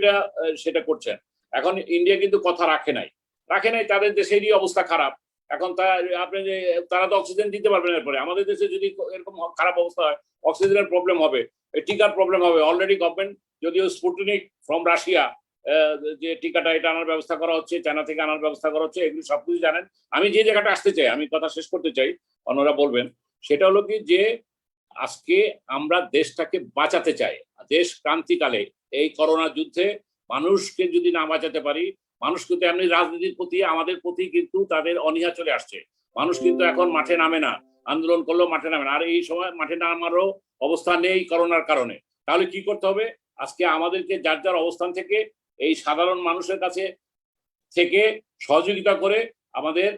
সেটা করছেন। এখন ইন্ডিয়া কিন্তু কথা রাখে নাই, তাদের দেশেরই অবস্থা খারাপ। এখন আপনি যে তারা তো অক্সিজেন দিতে পারবেন, এরপরে আমাদের দেশে যদি এরকম খারাপ অবস্থা হয়, অক্সিজেনের প্রবলেম হবে, টিকার প্রবলেম হবে। অলরেডি গভর্নমেন্ট যদিও স্পুটনিক ফ্রম রাশিয়া যে টিকাটা এটা আনার ব্যবস্থা করা হচ্ছে, চায়না থেকে আনার ব্যবস্থা করা হচ্ছে, এগুলো সবকিছু জানেন। আমি যে জায়গাটা আসতে চাই, আমি কথা শেষ করতে চাই, অন্যরা বলবেন, সেটা হলো কি যে আজকে আমরা দেশটাকে বাঁচাতে চাই। দেশ ক্রান্তিকালে এই করোনা যুদ্ধে মানুষকে যদি না বাঁচাতে পারি, মানুষ কিন্তু এমনি রাজনীতির প্রতি আমাদের প্রতি কিন্তু তাদের অনীহা চলে আসছে। মানুষ কিন্তু এখন মাঠে নামে না, আন্দোলন করলেও মাঠে নামে না। আর এই সময় মাঠে নামারও অবস্থা নেই করোনার কারণে। তাহলে কি করতে হবে? আজকে আমাদেরকে যার যার অবস্থান থেকে এই সাধারণ মানুষের কাছে থেকে সহযোগিতা করে আমাদের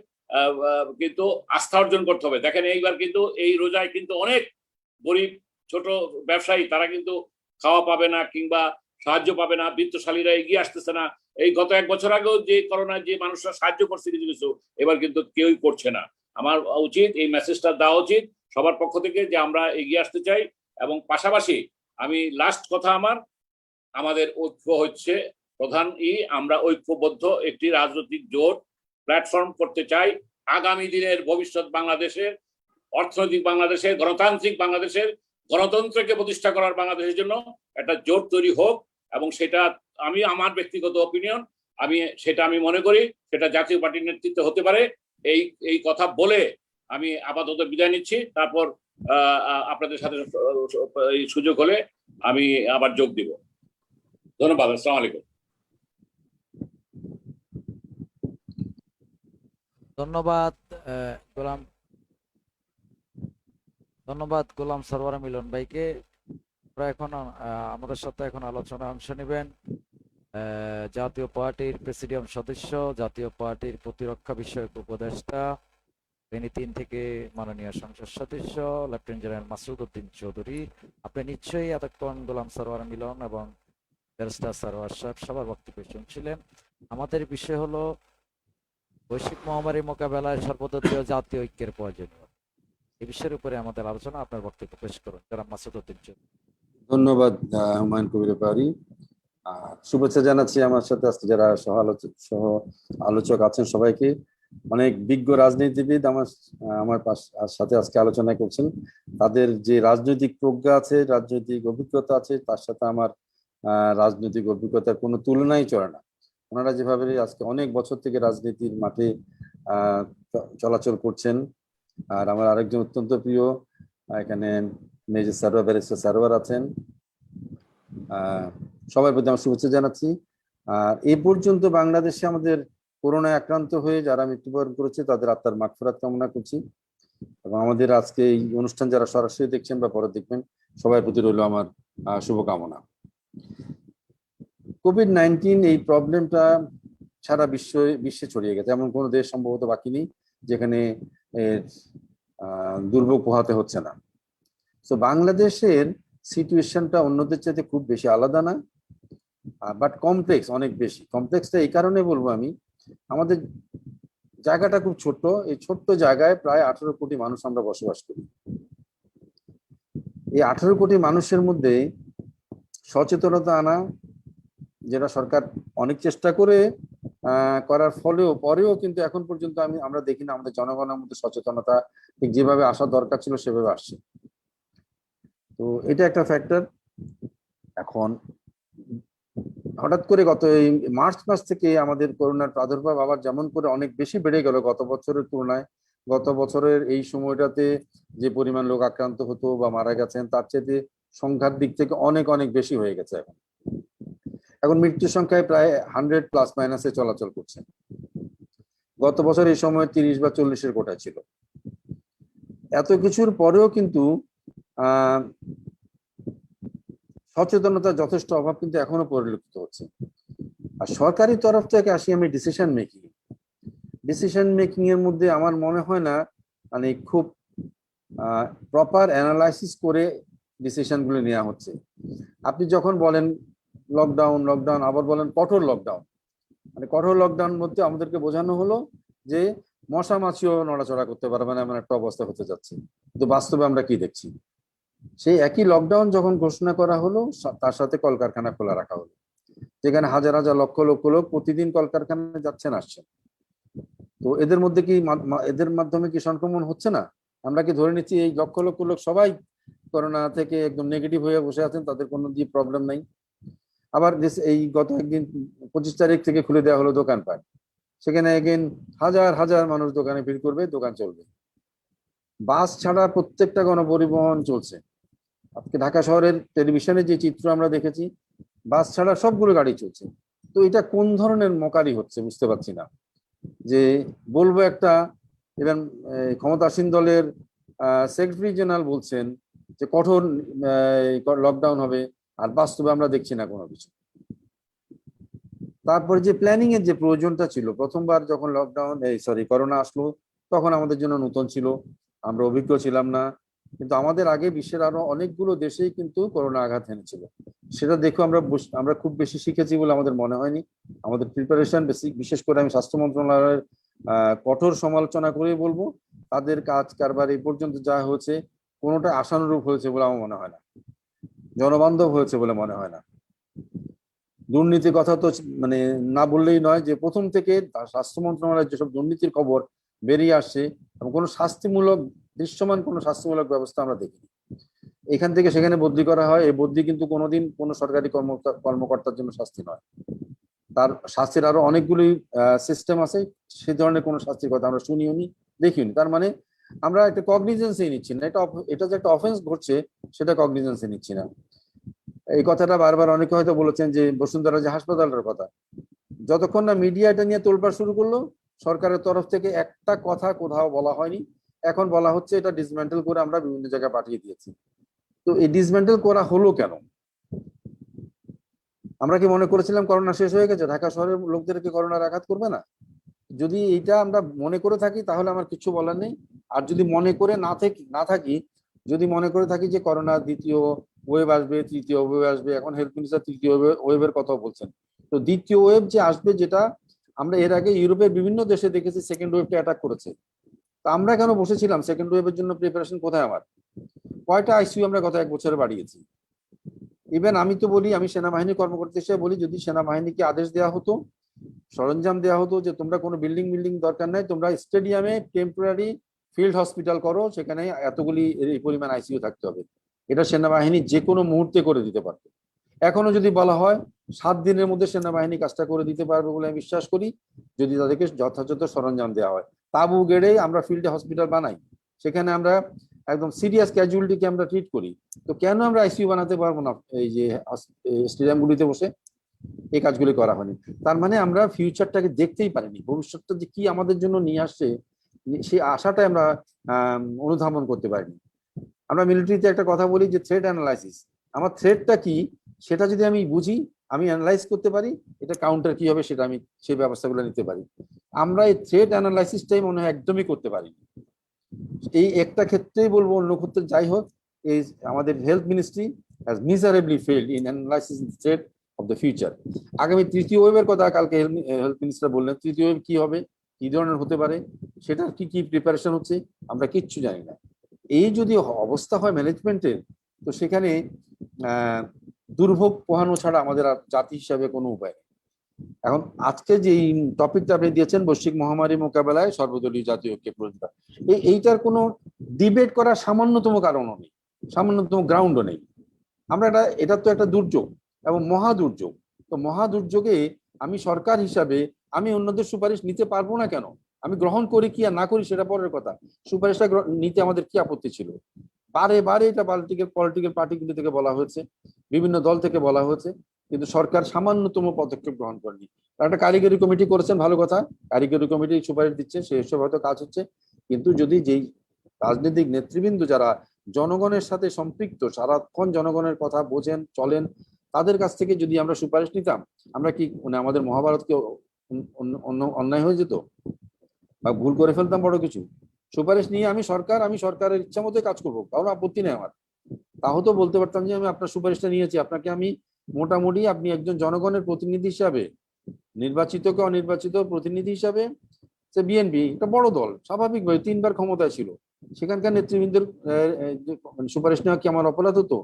কিন্তু আস্থা অর্জন করতে হবে। দেখেন এইবার কিন্তু এই রোজায় কিন্তু অনেক গরিব ছোট ব্যবসায়ী তারা কিন্তু খাওয়া পাবে না কিংবা সাহায্য পাবে না, বিত্তশালীরা এগিয়ে আসতেছে না। এই গত 1 বছর আগেও যে করোনায় যে মানুষরা সাহায্য করছে কিছু কিছু, এবার কিন্তু কেউই করছে না। আমার উচিত এই মেসেজটা দেওয়া উচিত সবার পক্ষ থেকে যে আমরা এগিয়ে আসতে চাই। এবং পাশাপাশি আমি লাস্ট কথা আমাদের ঐক্য হচ্ছে প্রধান আমরা ঐক্যবদ্ধ একটি রাজনৈতিক জোট প্ল্যাটফর্ম করতে চাই আগামী দিনের ভবিষ্যৎ বাংলাদেশের, অর্থনৈতিক বাংলাদেশের, গণতান্ত্রিক বাংলাদেশের, গণতন্ত্রকে প্রতিষ্ঠা করার বাংলাদেশের জন্য একটা জোট তৈরি হোক। এবং সেটা আমার ব্যক্তিগত অপিনিয়ন, আমি মনে করি সেটা জাতীয় পার্টির নেতৃত্বে হতে পারে। এই কথা বলে আমি আপাতত বিদায় নিচ্ছি। তারপর আপনাদের সাথে এই সুযোগ হলে আমি আবার যোগ দিব। ধন্যবাদ। আসসালামু আলাইকুম। ধন্যবাদ গোলাম, ধন্যবাদ গোলাম সরওয়ার মিলন ভাইকে। এখন আমাদের সাথে এখন আলোচনায় অংশ নেবেন জাতীয় পার্টির প্রেসিডিয়াম সদস্য, জাতীয় পার্টির প্রতিরক্ষা বিষয়ক উপদেষ্টা, ফেনী 3 থেকে মাননীয় সংসদ সদস্য লেফটেন্যান্ট জেনারেল মাসুদ উদ্দিন চৌধুরী। আপনি নিশ্চয়ই এতক্ষণ গোলাম সরওয়ার মিলন এবং ব্যারিস্টার সরওয়ার সাহেব সবার বক্তব্য শুনছিলেন। আমাদের বিষয় হলো বৈশ্বিক মহামারী মোকাবেলায় সর্বদলীয় জাতীয় ঐক্যের প্রয়োজনীয়। এই বিষয়ের উপরে আমাদের আলোচনা। আপনার বক্তব্য পেশ করুন জনাব মাসুদ উদ্দিন চৌধুরী। ধন্যবাদ হুমায়ুন কবির ব্যাপারী। শুভেচ্ছা জানাচ্ছি আমার সাথে আজকে যারা সহ আলোচক আছেন সবাইকে। অনেক বিজ্ঞ রাজনীতিবিদ আমার সাথে আজকে আলোচনা করছেন। তাদের যে রাজনৈতিক প্রজ্ঞা আছে, রাজনৈতিক অভিজ্ঞতা আছে, তার সাথে আমার রাজনৈতিক অভিজ্ঞতার কোনো তুলনাই চলে না। ওনারা যেভাবে আজকে অনেক বছর থেকে রাজনীতির মাঠে চলাচল করছেন। আর আমার আরেকজন অত্যন্ত প্রিয় এখানে মেজর সারোয়ার, ব্যারিস্টার সারোয়ার আছেন। সবার প্রতি আমার শুভেচ্ছা জানাচ্ছি। আর এই পর্যন্ত বাংলাদেশে আমাদের করোনায় আক্রান্ত হয়ে যারা মৃত্যুবরণ করেছে তাদের আত্মার মাগফিরাত কামনা করছি। এবং আমাদের আজকে এই অনুষ্ঠান যারা সরাসরি দেখছেন বা পরে দেখবেন, সবার প্রতি রইল আমার শুভকামনা। কোভিড-19 এই প্রবলেমটা সারা বিশ্বে ছড়িয়ে গেছে। এমন কোনো দেশ সম্ভবত বাকি নেই যেখানে দুর্ভোগ পোহাতে হচ্ছে না। তো বাংলাদেশের সিচুয়েশনটা অন্যদের চাইতে খুব বেশি আলাদা না, বাট কমপ্লেক্স, অনেক বেশি কমপ্লেক্সটা এই কারণে বলবো আমি, আমাদের জায়গাটা খুব ছোট। এই ছোট্ট জায়গায় প্রায় 18 কোটি মানুষ আমরা বসবাস করি। এই 18 কোটি মানুষের মধ্যে সচেতনতা আনা, যেটা সরকার অনেক চেষ্টা করে করার পরেও কিন্তু এখন পর্যন্ত আমরা দেখি না আমাদের জনগণের মধ্যে সচেতনতা ঠিক যেভাবে আসা দরকার ছিল সেভাবে আসছে। তো এটা একটা ফ্যাক্টর। এখন হঠাৎ করে গত এই মার্চ মাস থেকে আমাদের করোনার প্রাদুর্ভাব আবার যেমন করে অনেক বেশি বেড়ে গেল গত বছরের তুলনায়। গত বছরের এই সময়টাতে যে পরিমাণ লোক আক্রান্ত হতো বা মারা গেছেন তার চেয়ে সংখ্যার দিক থেকে অনেক অনেক বেশি হয়ে গেছে। এখন মৃত্যুর সংখ্যায় প্রায় 100± চলাচল করছে। গত বছর এই সময় 30 বা 40-এর কোটা ছিল। এত কিছুর পরেও কিন্তু সচেতনতার যথেষ্ট অভাব কিন্তু এখনো পরিলক্ষিত হচ্ছে। আর সরকারি তরফ থেকে আসি আমি ডিসিশন মেকিং এর মধ্যে আমার মনে হয় না মানে খুব প্রপার অ্যানালাইসিস করে ডিসিশন গুলো নেওয়া হচ্ছে। আপনি যখন বলেন লকডাউন আবার বলেন কঠোর লকডাউন, মানে কঠোর লকডাউন মধ্যে আমাদেরকে বোঝানো হলো যে মশা মাছিও নড়াচড়া করতে পারবে না, এমন একটা অবস্থা হতে যাচ্ছে। কিন্তু বাস্তবে আমরা কি দেখছি, সেই একই লকডাউন যখন ঘোষণা করা হলো তার সাথে কলকারখানা খোলা রাখা হলো, যেখানে হাজার হাজার লক্ষ লক্ষ লোক প্রতিদিন কলকারখানায় যাচ্ছেন আসছেন। তো এদের মাধ্যমে কি সংক্রমণ হচ্ছে না? আমরা কি ধরে নিচ্ছি এই লক্ষ লক্ষ লোক সবাই করোনা থেকে একদম নেগেটিভ হয়ে বসে আছেন, তাদের কোনো দিয়ে প্রবলেম নাই? আবার এই গত একদিন 25 তারিখ থেকে খুলে দেওয়া হলো দোকানপাট, সেখানে এগেন হাজার হাজার মানুষ দোকানে ভিড় করবে, দোকান চলবে। বাস ছাড়া প্রত্যেকটা গণপরিবহন চলছে। আজকে ঢাকা শহরের টেলিভিশনে যে চিত্র আমরা দেখেছি, বাস ছাড়া সবগুলো গাড়ি চলছে। তো এটা কোন ধরনের মকারি হচ্ছে বুঝতে পারছি না। যে বলবো একটা, ইভেন ক্ষমতাসীন দলের সেক্রেটারি জেনারেল বলছেন যে কঠোর লকডাউন হবে, আর বাস্তবে আমরা দেখছি না কোনো কিছু। তারপরে যে প্ল্যানিং এর যে প্রয়োজনটা ছিল, প্রথমবার যখন লকডাউন করোনা আসলো, তখন আমাদের জন্য নতুন ছিল, আমরা অভিজ্ঞ ছিলাম না। কিন্তু আমাদের আগে বিশ্বের আরো অনেকগুলো দেশেই কিন্তু করোনা আঘাত এনেছিল। সেটা দেখো আমরা খুব বেশি শিখেছি বলে আমাদের মনে হয়নি। আমাদের প্রিপারেশন বিশেষ করে আমি স্বাস্থ্য মন্ত্রণালয়ের কঠোর সমালোচনা করে বলবো, তাদের কাজ কারবার এই পর্যন্ত যা হয়েছে কোনোটা আশানুরূপ হয়েছে বলে আমার মনে হয় না, জনবান্ধব হয়েছে বলে মনে হয় না। দুর্নীতির কথা তো মানে না বললেই নয়, যে প্রথম থেকে স্বাস্থ্য মন্ত্রণালয়ের যেসব দুর্নীতির খবর বেরিয়ে আসছে এবং কোনো শাস্তিমূলক দৃশ্যমান কোনো শাস্তিমূলক ব্যবস্থা আমরা দেখিনি। এখান থেকে সেখানে বদলি করা হয়, এই বদলি কিন্তু কোনোদিন কোনো সরকারি কর্মকর্তার জন্য শাস্তি নয়। তার শাস্তির আরো অনেকগুলি সিস্টেম আছে, সে ধরনের কোনো শাস্তির কথা আমরা শুনিও নি, দেখিওনি। তার মানে আমরা একটা কগনিজেন্সই নিচ্ছি না, এটা যে একটা অফেন্স ঘটছে সেটা কগনিজেন্সই নিচ্ছি না। এই কথাটা বারবার অনেকে হয়তো বলেছেন যে বসুন্ধরা যে হাসপাতালটার কথা, যতক্ষণ না মিডিয়া এটা নিয়ে তোলপাড় শুরু করলো, সরকারের তরফ থেকে একটা কথা কোথাও বলা হয়নি। এখন বলা হচ্ছে এটা ডিসমেন্টেল করে আমরা বিভিন্ন জায়গায় পাঠিয়ে দিয়েছি। তো এই ডিসমেন্টেল করা হলো কেন? আমরা কি মনে করেছিলাম করোনা শেষ হয়ে গেছে, ঢাকা শহরের লোকদেরকে করোনার আঘাত করবে না? যদি এটা আমরা মনে করে থাকি তাহলে আমার কিছু বলার নেই। আর যদি মনে করে না থাকি, যদি মনে করে থাকি যে করোনা দ্বিতীয় ওয়েভ আসবে, তৃতীয় ওয়েভ আসবে, এখন হেলথ মিনিস্টার তৃতীয় ওয়েভের কথা বলছেন, তো দ্বিতীয় ওয়েভ যে আসবে, যেটা আমরা এর আগে ইউরোপের বিভিন্ন দেশে দেখেছি সেকেন্ড ওয়েভটা অ্যাটাক করেছে, তো আমরা কেন বসেছিলাম সেকেন্ড ওয়েভের জন্য প্রিপারেশন কোথায়? আমার কয়টা আইসিইউ আমরা গত 1 বছরে বাড়িয়েছি। ইভেন আমি তো বলি, আমি সেনাবাহিনী কর্মকর্তা হিসেবে বলি, যদি সেনাবাহিনীকে আদেশ দেওয়া হতো, সরঞ্জাম দেওয়া হতো যে তোমরা কোনো বিল্ডিং দরকার নাই, তোমরা স্টেডিয়ামে টেম্পোরারি ফিল্ড হসপিটাল করো, সেখানে এতগুলি এই পরিমাণ আইসিইউ থাকতে হবে, এটা সেনাবাহিনী যে কোনো মুহূর্তে করে দিতে পারতো। এখনো যদি বলা হয় 7 দিনের মধ্যে সেনাবাহিনী কাজটা করে দিতে পারবে বলে আমি বিশ্বাস করি, যদি তাদেরকে যথাযথ সরঞ্জাম দেওয়া হয়। তাবু গেড়ে আমরা ফিল্ডে হসপিটাল বানাই, সেখানে আমরা একদম সিরিয়াস ক্যাজুয়ালিটিকে আমরা ট্রিট করি, তো কেন আমরা আইসিইউ বানাতে পারবো না এই যে স্টেডিয়ামগুলিতে বসে? এই কাজগুলি করা হয়নি। তার মানে আমরা ফিউচারটাকে দেখতেই পারিনি, ভবিষ্যৎটা যে কি আমাদের জন্য নিয়ে আসছে সেই আশাটাই আমরা অনুধাবন করতে পারিনি। আমরা মিলিটারিতে একটা কথা বলি যে থ্রেট অ্যানালাইসিস, আমার থ্রেটটা কি সেটা যদি আমি বুঝি, আমি অ্যানালাইজ করতে পারি, এটা কাউন্টার কি হবে সেটা আমি সেই ব্যবস্থাগুলো নিতে পারি। আমরা এই থ্রেট অ্যানালাইসিসটাই মনে হয় একদমই করতে পারি। এই একটা ক্ষেত্রেই বলবো, অন্য ক্ষেত্রে যাই হোক, এই আমাদের health ministry has miserably failed in analysis the threat of the future. আগামী তৃতীয় ওয়েভের কথা কালকে হেলথ মিনিস্টার বললেন, তৃতীয় ওয়েভ কি হবে, কি ধরনের হতে পারে, সেটার কি কি প্রিপারেশন হচ্ছে আমরা কিচ্ছু জানি না। এই যদি অবস্থা হয় ম্যানেজমেন্টের, তো সেখানে দুর্ভোগ পোহানো ছাড়া আমাদের আর জাতি হিসাবে কোনো উপায় নেই। এখন আজকে যে টপিকটা আপনি দিয়েছেন, বৈশ্বিক মহামারী মোকাবেলায় সর্বদলীয় জাতীয় ঐক্যের প্রয়োজন, এইটার কোনো ডিবেট করার সামান্যতম কারণও নেই, সামান্যতম গ্রাউন্ডও নেই। আমরা এটা তো একটা দুর্যোগ এবং মহা দুর্যোগ। তো মহা দুর্যোগে আমি সরকার হিসাবে আমি অন্যদের সুপারিশ নিতে পারবো না কেন? আমি গ্রহণ করি কি আর না করি সেটা পরের কথা, সুপারিশটা নিতে আমাদের কি আপত্তি ছিল? বারে বারে এটা পলিটিক্যাল পার্টিগুলি থেকে বলা হয়েছে, বিভিন্ন দল থেকে বলা হয়েছে, কিন্তু সরকার সামান্যতম পদক্ষেপ গ্রহণ করেনি। একটা কারিগরি কমিটি করেছেন, ভালো কথা, কারিগরি কমিটি সুপারিশ দিচ্ছে, সেসব হয়তো কাজ হচ্ছে। কিন্তু যদি যেই রাজনৈতিক নেতৃবৃন্দ যারা জনগণের সাথে সম্পৃক্ত, সারাক্ষণ জনগণের কথা বোঝেন চলেন, তাদের কাছ থেকে যদি আমরা সুপারিশ নিতাম, আমরা কি মানে আমাদের মহাভারতকে অন্যায় হয়ে যেত বা ভুল করে ফেলতাম বড় কিছু? সুপারিশ নিয়ে আমি সরকারের ইচ্ছা মতো কাজ করবো, কারণ আপত্তি নেই আমার, তাও তো বলতে পারতাম যে আমি আপনার সুপারিশটা নিয়েছি, আপনাকে আমি মোটামুটি আপনি একজন জনগণের প্রতিনিধি হিসাবে, নির্বাচিত কে অনির্বাচিত প্রতিনিধি হিসাবে, সে বিএনপি একটা বড় দল, স্বাভাবিকভাবে 3 বার ক্ষমতায় ছিল, সেখানকার নেতৃবৃন্দের সুপারিশ নেওয়া কি আমার অপরাধ হতো?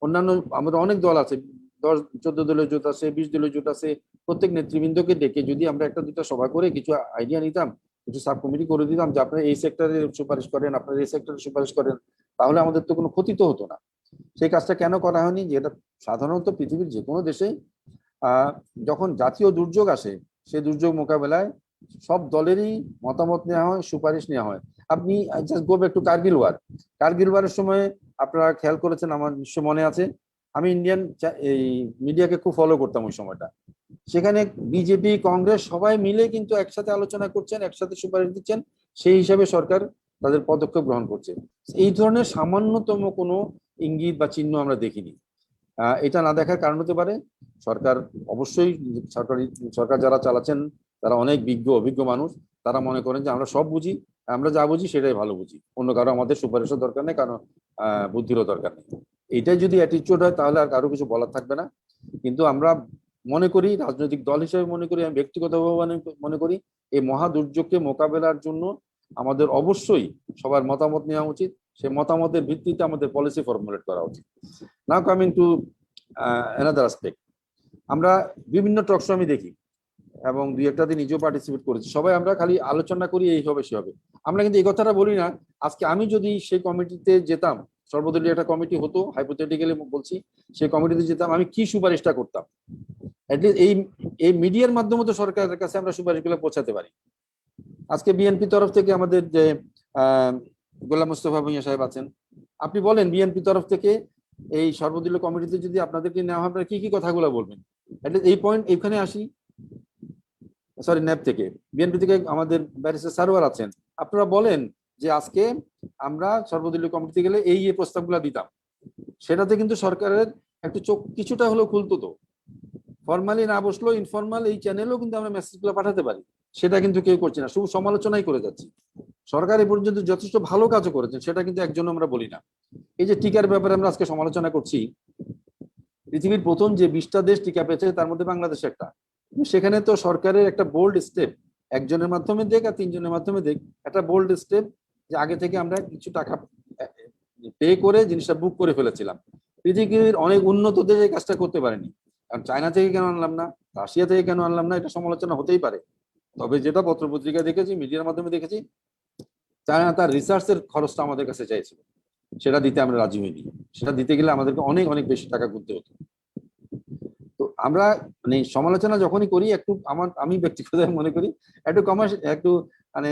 অন্যান্য আমাদের অনেক দল আছে, 10-14 দলীয় জোট আছে, 20 দলীয় জোট আছে, প্রত্যেক নেতৃবৃন্দকে ডেকে যদি আমরা একটা দুটা সভা করে কিছু আইডিয়া নিতাম, কিছু সাব কমিটি করে দিতাম যে আপনারা এই সেক্টরে সুপারিশ করেন, আপনারা এই সেক্টরে সুপারিশ করেন, তাহলে আমাদের তো কোনো ক্ষতি তো হতো না। সেই কাজটা কেন করা হয়নি? যেটা সাধারণত পৃথিবীর যে কোনো দেশেই যখন জাতীয় দুর্যোগ আসে, সেই দুর্যোগ মোকাবেলায় সব দলেরই মতামত নেওয়া হয়, সুপারিশ নেওয়া হয়। আপনি just go back to Kargil ওয়ারের সময় আপনারা খেয়াল করেছেন, আমার নিশ্চয় মনে আছে, আমি ইন্ডিয়ান এই মিডিয়াকে খুব ফলো করতাম ওই সময়টা। সেখানে বিজেপি কংগ্রেস সবাই মিলে কিন্তু একসাথে আলোচনা করছেন, একসাথে সুপারিশ দিচ্ছেন, সেই হিসাবে সরকার তাদের পদক্ষেপ গ্রহণ করছে। এই ধরনের সামান্যতম কোনো ইঙ্গিত বা চিহ্ন আমরা দেখিনি। এটা না দেখার কারণ হতে পারে সরকার, অবশ্যই সরকার যারা চালাচ্ছেন তারা অনেক অভিজ্ঞ মানুষ। তারা মনে করেন যে আমরা সব বুঝি, আমরা যা বুঝি সেটাই ভালো বুঝি, অন্য কারো আমাদের সুপারিশের দরকার নেই, কারণ বুদ্ধিরও দরকার নেই। এটাই যদি অ্যাটিটিউড হয় তাহলে আর কারো কিছু বলার থাকবে না। কিন্তু আমরা মনে করি, রাজনৈতিক দল হিসেবে মনে করি, আমি ব্যক্তিগতভাবে মনে করি, এই মহা দুর্যোগকে মোকাবেলার জন্য আমাদের অবশ্যই সবার মতামত নেওয়া উচিত। সেই মতামতের ভিত্তিতে আমাদের পলিসি ফর্মুলেট করা উচিত। নাও কামিং টু অ্যানাদার অ্যাসপেক্ট, আমরা বিভিন্ন টক শো আমি দেখি এবং দুই একটাতে নিজেও পার্টিসিপেট করেছি। সবাই আমরা খালি আলোচনা করি এই হবে সে হবে, আমরা কিন্তু এই কথাটা বলি না আজকে আমি যদি সেই কমিটিতে যেতাম, সর্বদলীয় একটা কমিটি হতো, হাইপোথেটিক্যালি বলছি, সেই কমিটিতে যেতাম, আমি কি সুপারিশটা করতাম। অ্যাটলিস্ট এই মিডিয়ার মাধ্যমে তো সরকারের কাছে আমরা সুপারিশগুলো পৌঁছাতে পারি। আজকে বিএনপি তরফ থেকে আমাদের যে গোলাম মোস্তফা ভূঁইয়া সাহেব আছেন, আপনি বলেন বিএনপি তরফ থেকে এই সর্বদলীয় কমিটিতে যদি আপনাদেরকে নেওয়া হয়, আপনারা কি কি কথাগুলো বলবেন? এই পয়েন্ট এখানে আসি। সরি, ন্যাপ থেকে, বিএনপি থেকে আমাদের ব্যারিস্টার সারোয়ার আছেন, আপনারা বলেন যে আজকে আমরা সর্বদলীয় কমিটিতে গেলে এই প্রস্তাবগুলো দিতাম, সেটাতে কিন্তু সরকারের একটু চোখ কিছুটা হলেও খুলতো। তো ফর্মালি না বসলেও ইনফর্মাল এই চ্যানেলেও কিন্তু আমরা মেসেজগুলো পাঠাতে পারি, সেটা কিন্তু কেউ করছে না, শুধু সমালোচনাই করে যাচ্ছি। সরকার এ পর্যন্ত যথেষ্ট ভালো কাজও করেছেন, সেটা কিন্তু একজনও আমরা বলি না। এই যে টিকার ব্যাপারে আমরা আজকে সমালোচনা করছি, পৃথিবীর প্রথম যে 20টা দেশ টিকা পেয়েছে তার মধ্যে বাংলাদেশ একটা। সেখানে তো সরকারের একটা বোল্ড স্টেপ, একজনের মাধ্যমে দেখ আর 3 জনের মাধ্যমে দেখ, একটা বোল্ড স্টেপ যে আগে থেকে আমরা কিছু টাকা পে করে জিনিসটা বুক করে ফেলেছিলাম। পৃথিবীর অনেক উন্নত দেশ এই কাজটা করতে পারেনি। কারণ চায়না থেকে কেন আনলাম না, রাশিয়া থেকে কেন আনলাম না, এটা সমালোচনা হতেই পারে। তবে যেটা পত্রপত্রিকা দেখেছি, মিডিয়ার মাধ্যমে দেখেছি, চায়না তার রিসার্চের খরচটা আমাদের কাছে চাইছিল, সেটা দিতে আমরা রাজি হইনি। সেটা দিতে গেলে আমাদেরকে অনেক অনেক বেশি টাকা গুনতে হতো। তো আমরা মানে সমালোচনা যখনই করি, একটু আমি ব্যক্তিগতভাবে মনে করি একটু মানে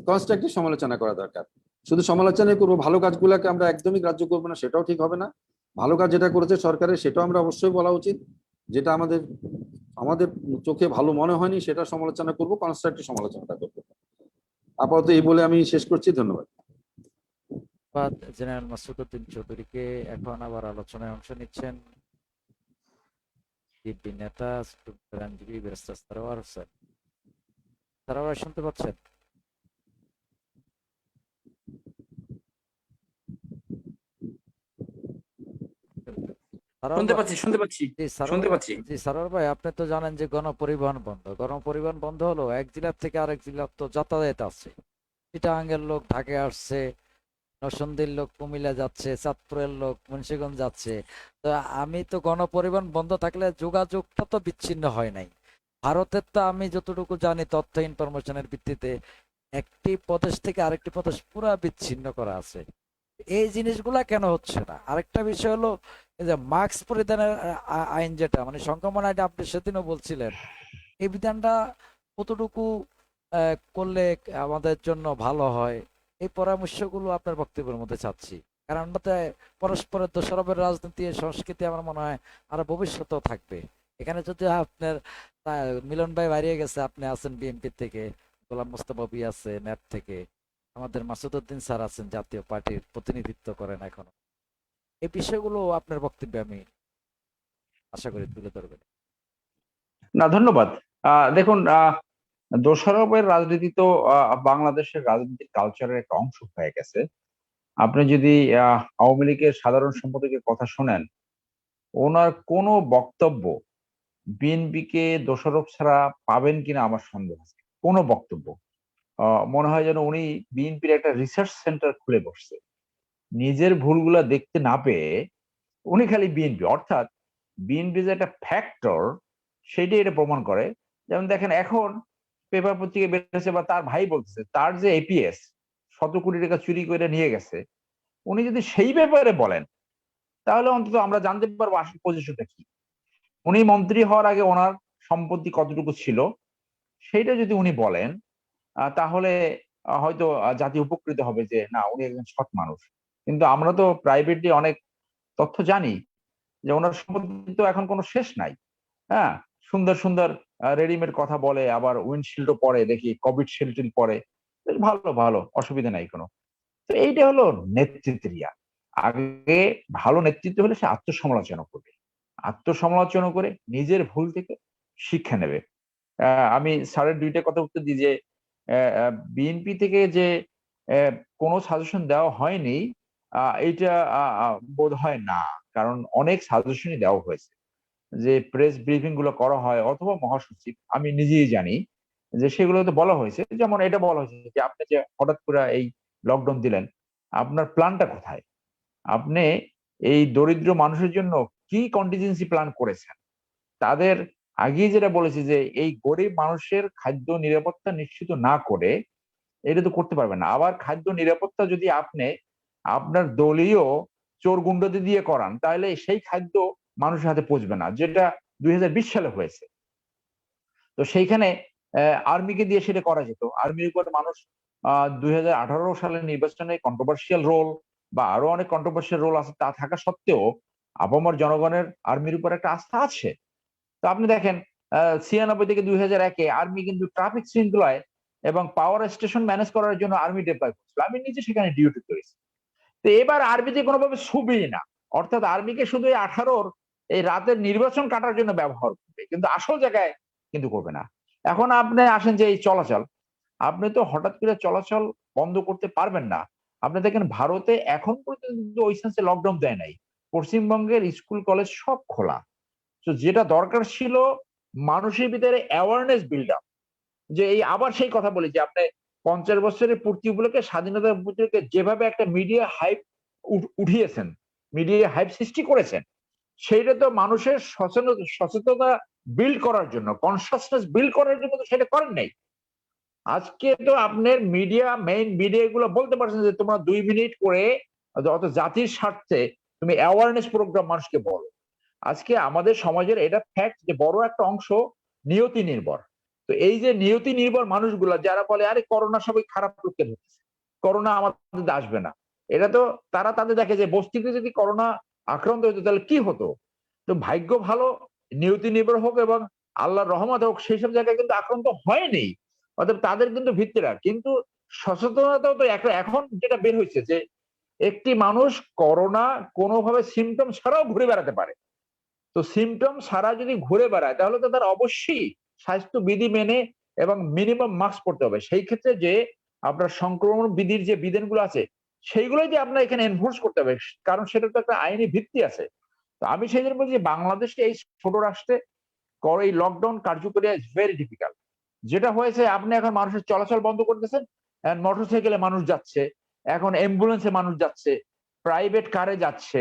কনস্ট্রাকটিভ সমালোচনা করা দরকার। শুধু সমালোচনাই করবো, ভালো কাজগুলোকে আমরা একদমই গ্রাহ্য করবো না, সেটাও ঠিক হবে না। ভালো কাজ যেটা করেছে সরকারের সেটাও আমরা অবশ্যই বলা উচিত। যেটা আমাদের আমাদের চোখে ভালো মনে হয়নি সেটা সমালোচনা করবো, কনস্ট্রাকটিভ সমালোচনাটা করবো। আপাতত এই বলে আমি শেষ করছি, ধন্যবাদ। জেনারেল মাসুদ উদ্দিন চৌধুরীকে। এখন আবার আলোচনায় অংশ নিচ্ছেন বিএনপি নেতা আইনজীবী ব্যারিস্টার সারোয়ার হোসেন। সারোয়ার, শুনতে পাচ্ছেন? শুনতে পাচ্ছি শুনতে পাচ্ছি জি শুনতে সারোয়ার, পাচ্ছি জি সারোয়ার ভাই, আপনি তো জানেন যে গণপরিবহন বন্ধ। গণপরিবহন বন্ধ হলো, এক জেলা থেকে আরেক জেলা তো যাতায়াত আছে। চিটাগাঙ্গের লোক ঢাকায় আসছে, নরসিংদীর লোক কুমিল্লা যাচ্ছে, চাঁদপুরের লোক মুন্সিগঞ্জ যাচ্ছে। তো আমি তো গণপরিবহন বন্ধ থাকলে যোগাযোগটা তো বিচ্ছিন্ন হয় নাই। ভারতের তো আমি যতটুকু জানি তথ্য ইনফরমেশনের ভিত্তিতে একটি প্রদেশ থেকে আরেকটি প্রদেশ পুরা বিচ্ছিন্ন করা আছে। এই জিনিসগুলা কেন হচ্ছে না? আরেকটা বিষয় হলো এই যে মাস্ক পরিধানের আইন, যেটা মানে সংক্রমণ আইন, আপনি সেদিনও বলছিলেন, এই বিধানটা কতটুকু করলে আমাদের জন্য ভালো হয়, এই পরামর্শগুলো আপনার বক্তব্যের মধ্যে চাচ্ছি। কারণ আমরা তো পরস্পরের দোষারোপের রাজনীতি সংস্কৃতি আমার মনে হয় আরো ভবিষ্যতেও থাকবে। এখানে যদি আপনার মিলন ভাই বাড়িয়ে গেছে, আপনি আছেন বিএনপি থেকে, গোলাম মোস্তফা ভূঁইয়া আছে ন্যাপ থেকে, আমাদের মাসুদ উদ্দিন স্যার আছেন জাতীয় পার্টির প্রতিনিধিত্ব করেন এখনো, এই বিষয়গুলো আপনার বক্তব্যে আমি আশা করি তুলে ধরবেন। না, ধন্যবাদ। দেখুন, দোষারোপের রাজনীতি তো বাংলাদেশের রাজনৈতিক কালচারের একটা অংশ হয়ে গেছে। আপনি যদি আওয়ামী লীগের সাধারণ সম্পাদকের কথা শোনেন, ওনার কোনো বক্তব্য বিএনপিকে দোষারোপ ছাড়া পাবেন কিনা আমার সন্দেহ আছে। কোনো বক্তব্য মনে হয় যেন উনি বিএনপির একটা রিসার্চ সেন্টার খুলে বসছে, নিজের ভুলগুলা দেখতে না পেয়ে উনি খালি বিএনপি, অর্থাৎ বিএনপি যে একটা ফ্যাক্টর সেটাই এটা প্রমাণ করে। যেমন দেখেন, এখন পেপার পত্রিকা বেরোচ্ছে বা তার ভাই বলতেছে তার যে এপিএস 17 কোটি টাকা চুরি করে নিয়ে গেছে, উনি যদি সেই ব্যাপারে বলেন তাহলে অন্তত আমরা জানতে পারবো আসল পজিশনটা কি। উনি মন্ত্রী হওয়ার আগে ওনার সম্পত্তি কতটুকু ছিল সেইটা যদি উনি বলেন, তাহলে হয়তো জাতি উপকৃত হবে যে না, উনি একজন সৎ মানুষ। কিন্তু আমরা তো প্রাইভেটলি অনেক তথ্য জানি যে ওনার সম্পত্তি তো এখন কোনো শেষ নাই। হ্যাঁ, সুন্দর সুন্দর রেডিমেড কথা বলে, আবার উইন্ডশিল্ডও পরে, দেখি কোভিড শিল্ড পরে, বেশ ভালো ভালো, অসুবিধা নাই কোনো। তো এইটা হলো নেতৃত্বের ইয়া। আগে ভালো নেতৃত্ব হলে সে আত্মসমালোচনা করবে, আত্মসমালোচনা করে নিজের ভুল থেকে শিক্ষা নেবে। আমি স্যারের দুইটা কথা উত্তর দিই যে বিএনপি থেকে যে কোনো সাজেশন দেওয়া হয়নি, এইটা বোধ হয় না, কারণ অনেক সাজেশনই দেওয়া হয়েছে। যে প্রেস ব্রিফিং গুলো করা হয় অথবা মহাসচিব, আমি নিজেই জানি যে সেগুলোতে বলা হয়েছে, যেমন এটা বলা হয়েছে যে আপনি যে হঠাৎ করে এই লকডাউন দিলেন, আপনার প্ল্যানটা কোথায়? আপনি এই দরিদ্র মানুষের জন্য কি কন্টিজেন্সি প্ল্যান করেছেন? তাদের আগেই যেটা বলেছে যে এই গরিব মানুষের খাদ্য নিরাপত্তা নিশ্চিত না করে এটা তো করতে পারবেন না। আবার খাদ্য নিরাপত্তা যদি আপনি আপনার দলীয় চোর গুন্ডাদের দিয়ে করান, তাহলে সেই খাদ্য মানুষের হাতে পৌঁছবে না, যেটা 2020 সালে হয়েছে। তো সেইখানে আর্মিকে দিয়ে সেটা করা যেত। আর্মির উপর মানুষ 2018 সালের নির্বাচনে কন্ট্রোভার্সিয়াল রোল বা আরো অনেক কন্ট্রোভার্সিয়াল রোল আছে, তা থাকা সত্ত্বেও আপামর জনগণের আর্মির উপর একটা আস্থা আছে। তো আপনি দেখেন 96 থেকে 2001-এ আর্মি কিন্তু ট্রাফিক শৃঙ্খলায় এবং পাওয়ার স্টেশন ম্যানেজ করার জন্য আর্মি ডিপ্লয় করছিল। আমি নিজে সেখানে ডিউটি করেছি। তো এবার আর্মিতে কোনোভাবে ছুবি না, অর্থাৎ আর্মিকে শুধু এই 18-র এই রাতের নির্বাচন কাটার জন্য ব্যবহার করবে, কিন্তু আসল জায়গায় কিন্তু করবে না। এখন আপনি আসেন যে এই চলাচল, আপনি তো হঠাৎ করে চলাচল বন্ধ করতে পারবেন না। আপনি দেখেন ভারতে এখন পর্যন্ত ওই সেন্সে লকডাউন দেয় নাই। পশ্চিমবঙ্গের স্কুল কলেজ সব খোলা। তো যেটা দরকার ছিল মানুষের ভিতরে অ্যাওয়ারনেস বিল্ড আপ, যে এই আবার সেই কথা বলি যে আপনি 50 বছরের পূর্তি উপলক্ষে, স্বাধীনতা উপলক্ষে যেভাবে একটা মিডিয়া হাইপ উঠিয়েছেন, মিডিয়া হাইপ সৃষ্টি করেছেন, সেইটা তো মানুষের সচেতনতা বিল্ড করার জন্য, কনসাসনেস বিল্ড করার জন্য তো সেটা করেন নাই। আজকে তো আপনার মিডিয়া, মেইন মিডিয়া গুলো বলতে পারছেন যে তোমরা 2 মিনিট করে অত জাতির স্বার্থে তুমি অ্যাওয়ারনেস প্রোগ্রাম মানুষকে বলো। আজকে আমাদের সমাজের এটা ফ্যাক্ট যে বড় একটা অংশ নিয়তি নির্ভর। তো এই যে নিয়তি নির্ভর মানুষগুলা যারা বলে আরে করোনা সবাই খারাপ লোককে ধরতেছে, করোনা আমাদের আসবে না, এটা তো তারা তাদের দেখে যে বস্তিতে যদি করোনা আক্রান্ত হতো তাহলে কি হতো। তো ভাগ্য ভালো, নিয়তি নির্ভর হোক এবং আল্লাহর রহমত হোক, সেই সব জায়গায় কিন্তু আক্রান্ত হয়নি। অর্থাৎ তাদের কিন্তু ভিত্তিরা কিন্তু সচেতনতাও তো এখন যেটা বের হয়েছে যে একটি মানুষ করোনা কোনোভাবে সিমটম ছাড়াও ঘুরে বেড়াতে পারে। তো সিমটম ছাড়া যদি ঘুরে বেড়ায় তাহলে তো তার অবশ্যই স্বাস্থ্য বিধি মেনে এবং মিনিমাম মাস্ক পড়তে হবে। সেই ক্ষেত্রে যে আপনার সংক্রমণ বিধির যে বিধানগুলো আছে সেইগুলোই যে আপনার এখানে এনফোর্স করতে হবে, কারণ সেটা তো একটা আইনি ভিত্তি আছে। তো আমি সেই জন্য বলছি বাংলাদেশকে এই ছোট রাষ্ট্রে এই লকডাউন কার্যকরী ইজ ভেরি ডিফিকাল্ট। যেটা হয়েছে আপনি এখন মানুষের চলাচল বন্ধ করতেছেন, মোটরসাইকেলে মানুষ যাচ্ছে, এখন অ্যাম্বুলেন্সে মানুষ যাচ্ছে, প্রাইভেট কারে যাচ্ছে,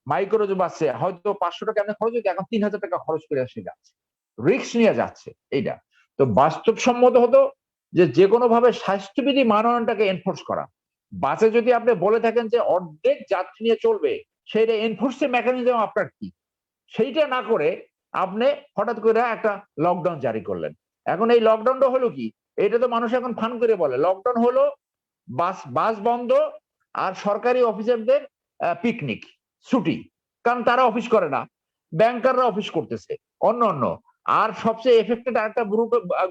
মাইক্রোজ বাসে হয়তো 500 টাকা আপনি খরচ হতো, এখন 3000 টাকা খরচ করে আসে যাচ্ছে, রিস্ক নিয়ে যাচ্ছে। এইটা তো বাস্তবসম্মত হতো যে কোনো ভাবে স্বাস্থ্যবিধি মাননটাকে এনফোর্স করা। বাসে যদি আপনি বলে থাকেন যে অর্ধেক যাত্রী নিয়ে চলবে, সেইটা এনফোর্সের মেকানিজম আপনার কি, সেইটা না করে আপনি হঠাৎ করে একটা লকডাউন জারি করলেন। এখন এই লকডাউনটা হলো কি, এটা তো মানুষ এখন ফান করে বলে লকডাউন হলো বাস বন্ধ আর সরকারি অফিসারদের পিকনিক ছুটি, কারণ তারা অফিস করে না, ব্যাংকাররা অফিস করতেছে, অন্য অন্য। আর সবচেয়ে এফেক্টেড আরেকটা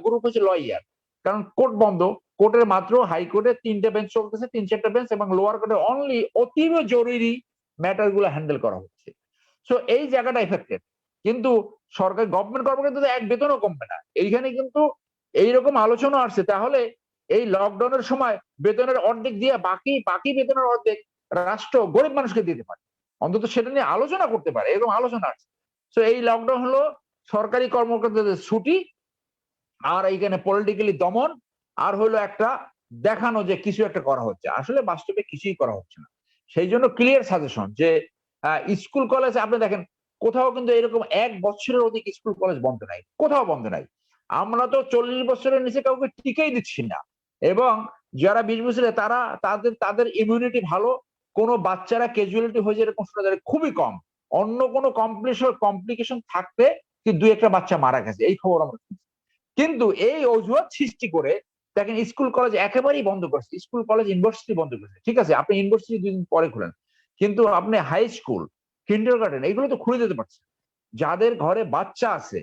গ্রুপ হচ্ছে লয়ার, কারণ কোর্ট বন্ধ, কোর্টের মাত্র হাইকোর্টে 3টে বেঞ্চ চলতেছে, 3-4টা বেঞ্চ, এবং লোয়ার কোর্টে অনলি অতীব জরুরি ম্যাটার গুলো হ্যান্ডেল করা হচ্ছে। সো এই জায়গাটা এফেক্টেড। কিন্তু সরকার গভর্নমেন্ট কর্মকর্তা তো এক বেতনও কমবে না। এইখানে কিন্তু এইরকম আলোচনা আসছে, তাহলে এই লকডাউনের সময় বেতনের অর্ধেক দিয়ে বাকি বেতনের অর্ধেক রাষ্ট্র গরিব মানুষকে দিতে পারে, অন্তত সেটা নিয়ে আলোচনা করতে পারে, এরকম আলোচনা আছে। তো এই লকডাউন হলো সরকারি কর্মকর্তাদের ছুটি, আর এইখানে পলিটিক্যালি দমন, আর হলো একটা দেখানো যে কিছু একটা করা হচ্ছে, আসলে বাস্তবে কিছুই করা হচ্ছে না। সেই জন্য ক্লিয়ার সাজেশন যে স্কুল কলেজ আপনি দেখেন কোথাও কিন্তু এরকম 1 বছরের অধিক স্কুল কলেজ বন্ধ নাই, কোথাও বন্ধ নাই। আমরা তো 40 বছরের নিচে কাউকে টিকাই দিচ্ছি না, এবং যারা 20 বছরের তারা তাদের ইমিউনিটি ভালো, কোনো বাচ্চারা ক্যাজুয়ালিটি হয়ে যায় এরকম শোনা যায় খুবই কম। অন্য কোনো কমপ্লিকেশন থাকতে কি 2-1টা বাচ্চা মারা গেছে, এই খবর আমরা। কিন্তু এই অজুহাত সৃষ্টি করে দেখেন স্কুল কলেজ একেবারেই বন্ধ করছে, স্কুল কলেজ ইউনিভার্সিটি বন্ধ করছে। ঠিক আছে, আপনি ইউনিভার্সিটি 2 দিন পরে খুলেন, কিন্তু আপনি হাই স্কুল, কিন্ডারগার্টেন এগুলো তো খুলে যেতে পারছে। যাদের ঘরে বাচ্চা আছে,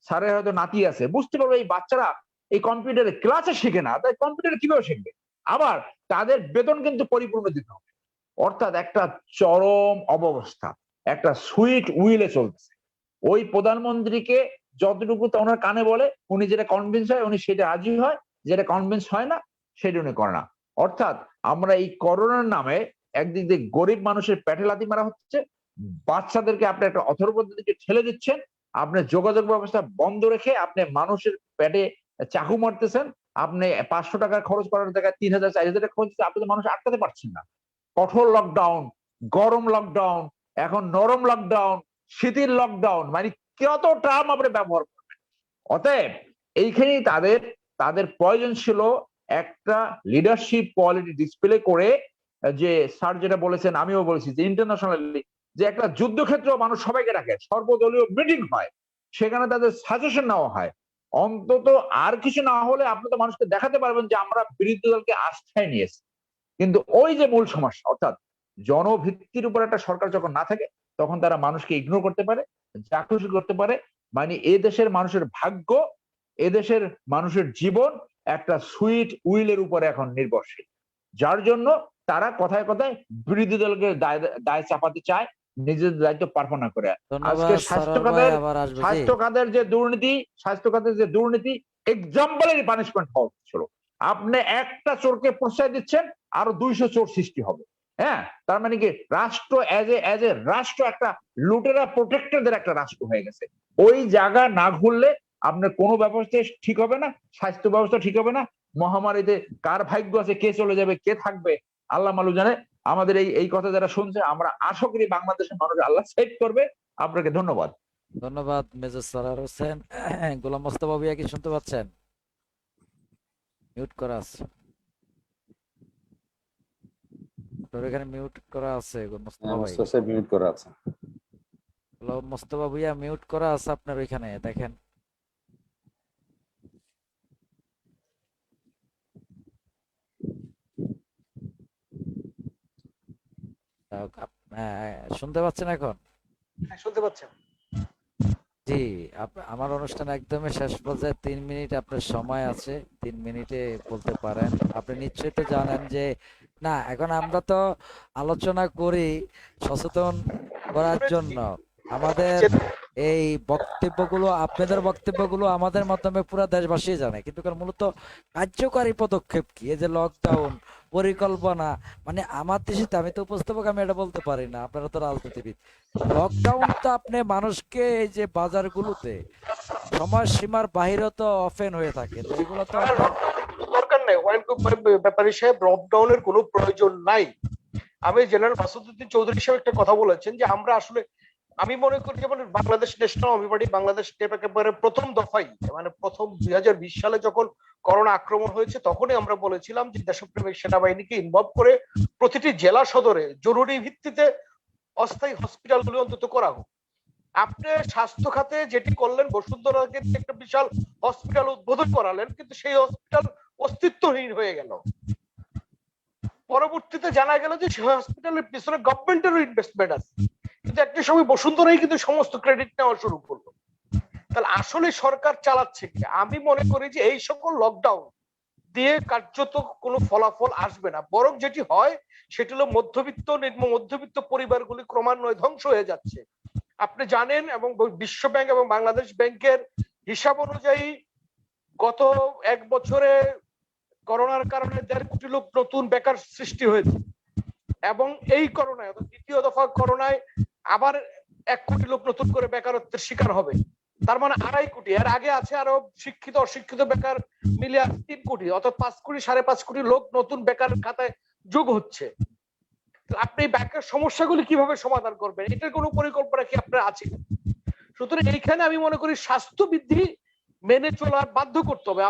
স্যারের হয়তো নাতি আছে, বুঝতে পারবে এই বাচ্চারা এই কম্পিউটারে ক্লাসে শিখে না, তাই কম্পিউটারে কিভাবে শিখবে। আবার তাদের বেতন কিন্তু পরিপূর্ণ দিতে হবে। অর্থাৎ একটা চরম অব্যবস্থা, একটা সুইট উইলে চলতেছে। ওই প্রধানমন্ত্রীকে যতটুকু ওনার কানে বলে, উনি যেটা কনভিন্স হয় উনি সেটা রাজি হয়, যেটা কনভিন্স হয় না সেটা উনি করে না। অর্থাৎ আমরা এই করোনার নামে একদিক দিয়ে গরিব মানুষের পেটে লাথি মারা হচ্ছে, বাচ্চাদেরকে আপনি একটা অথর্বদের দিকে ঠেলে দিচ্ছেন, আপনি যোগাযোগ ব্যবস্থা বন্ধ রেখে আপনি মানুষের পেটে চাকু মারতেছেন। আপনি 500 টাকা খরচ করার জায়গায় 3000 4000 টাকা খরচ দিচ্ছেন, আপনি তো মানুষ আটকাতে পারছেন না। কঠোর লকডাউন, গরম লকডাউন, এখন নরম লকডাউন, শীতের লকডাউন, মানে কত টার্ম আপনি ব্যবহার করবেন। অতএব এইখানেই তাদের তাদের প্রয়োজন ছিল একটা লিডারশিপ কোয়ালিটি ডিসপ্লে করে, যে স্যার যেটা বলেছেন আমিও বলেছি, যে ইন্টারন্যাশনালি যে একটা যুদ্ধক্ষেত্র মানুষ সবাইকে রাখে, সর্বদলীয় মিটিং হয়, সেখানে তাদের সাজেশন নেওয়া হয়। অন্তত আর কিছু না হলে আপনি তো মানুষকে দেখাতে পারবেন যে আমরা বিরোধী দলকে আস্থায় নিয়েছি। কিন্তু ওই যে মূল সমস্যা, অর্থাৎ জনভিত্তির উপর একটা সরকার যখন না থাকে, তখন তারা মানুষকে ইগনোর করতে পারে, যা খুশি করতে পারে। মানে এ দেশের মানুষের ভাগ্য, এদেশের মানুষের জীবন একটা সুইট উইলের উপরে এখন নির্ভরশীল, যার জন্য তারা কথায় কথায় বিরোধী দলকে দায় চাপাতে চায়, নিজেদের দায়িত্ব পালন না করে। আজকে স্বাস্থ্য খাতের যে দুর্নীতি এক্সাম্পলারি পানিশমেন্ট হওয়া ছিল। আপনি একটা চোরকে প্রশ্রয় দিচ্ছেন, আরো 200 চোর সৃষ্টি হবে। হ্যাঁ, তার মানে কি রাষ্ট্র এজ এ রাষ্ট্র একটা লুটেরা প্রোটেক্টরদের একটা রাষ্ট্র হয়ে গেছে। ওই জায়গা না ঘুরলে আপনার কোনো ব্যবস্থা ঠিক হবে না, স্বাস্থ্য ব্যবস্থা ঠিক হবে না। মহামারীতে কার ভাগ্য আছে, কে চলে যাবে, কে থাকবে, আল্লাহ মালুম জানে। আমাদের এই কথা যারা শুনছে, আমরা আশা করি বাংলাদেশের মানুষ আল্লাহ সেভ করবে। আপনাকে ধন্যবাদ। ধন্যবাদ মেজর সরার হোসেন। গোলাম মোস্তফা ভুঁইয়া কি শুনতে পাচ্ছেন? মিউট করা আছে, আপনার এখানে মিউট করা আছে মোস্তফা ভাই। মিউট করা আছে। গোলাম মোস্তফা ভুঁইয়া মিউট করা আছে আপনার ওইখানে, দেখেন। শুনতে পাচ্ছেন এখন? শুনতে পাচ্ছেন? জি, আমার অনুষ্ঠান একদমই শেষ পর্যায়ে, 3 মিনিট আপনার সময় আছে, 3 মিনিটে বলতে পারেন। আপনি নিশ্চয়ই তো জানেন যে না, এখন আমরা তো আলোচনা করি সচেতন করার জন্য। আমাদের এই বক্তব্যগুলো, আপনাদের বক্তব্যগুলো আমাদের মাধ্যমে পুরো দেশবাসী জানে, কিন্তু মূলত কার্যকারী পদক্ষেপ কি, এই যে লকডাউন পরিকল্পনা, মানে আমার দেশে আমি তো উপস্থাপক, আমি এটা বলতে পারি না, আপনারা তো রাজনীতিবিদ। লকডাউন তো আপনি মানুষকে এই যে বাজারগুলোতে সময়সীমার বাইরে তো অফেন হয়ে থাকে, তো এগুলো তো দরকার নাই। ব্যাপারী সাহেব, লকডাউনের কোনো প্রয়োজন নাই। আমি জেনারেল মাসুদউদ্দিন চৌধুরী সাহেব একটা কথা বলেছেন যে আমরা আসলে, আমি মনে করি যেমন Bangladesh national army party, Bangladesh একেবারে প্রথম দফাই, মানে প্রথম 2020 সালে যখন করোনা আক্রমণ হয়েছে, তখনই আমরা বলেছিলাম যে দেশপ্রেমিক সেনাবাহিনীকে ইনভলভ করে প্রতিটি জেলা সদরে জরুরি ভিত্তিতে অস্থায়ী হসপিটালগুলি অন্তত করা হোক। আপনি স্বাস্থ্য খাতে যেটি করলেন, বসুন্ধরাকে একটা বিশাল হসপিটাল উদ্বোধন করালেন, কিন্তু সেই হসপিটাল অস্তিত্বহীন হয়ে গেল। পরবর্তীতে জানা গেল যে সেই হসপিটালের পিছনে গভর্নমেন্টেরও ইনভেস্টমেন্ট আছে, কিন্তু একটা সময় বসুন্ধরাই কিন্তু সমস্ত ক্রেডিট নেওয়া শুরু করলো। তাহলে আসলে সরকার চালাচ্ছে কি? আমি মনে করি যে এই সকল লকডাউন দিয়ে কার্যত কোনো ফলাফল আসবে না, বরং যেটি হয় সেটি হলো মধ্যবিত্ত, নিম্ন মধ্যবিত্ত পরিবারগুলি ক্রমান্বয়ে ধ্বংস হয়ে যাচ্ছে। আপনি জানেন, এবং বিশ্ব ব্যাংক এবং বাংলাদেশ ব্যাংকের হিসাব অনুযায়ী গত 1 বছরে করোনার কারণে 1.5 কোটি লোক নতুন বেকার সৃষ্টি হয়েছে, এবং এই করোনায়, দ্বিতীয় দফা করোনায় আবার 1 কোটি লোক নতুন করে বেকারত্বের শিকার হবে। তার মানে 2.5 কোটি। এর আগে আছে আরো শিক্ষিত অশিক্ষিত বেকার মিলিয়ে 3 কোটি, অর্থাৎ 5 কোটি 5.5 কোটি লোক নতুন বেকার খাতায় যোগ হচ্ছে। আপনি বেকার সমস্যাগুলি কিভাবে সমাধান করবেন, এটার কোনো পরিকল্পনা কি আপনার আছে? সুতরাং এইখানে আমি মনে করি স্বাস্থ্যবিধি মেনে চলার বাধ্য করতে হবে।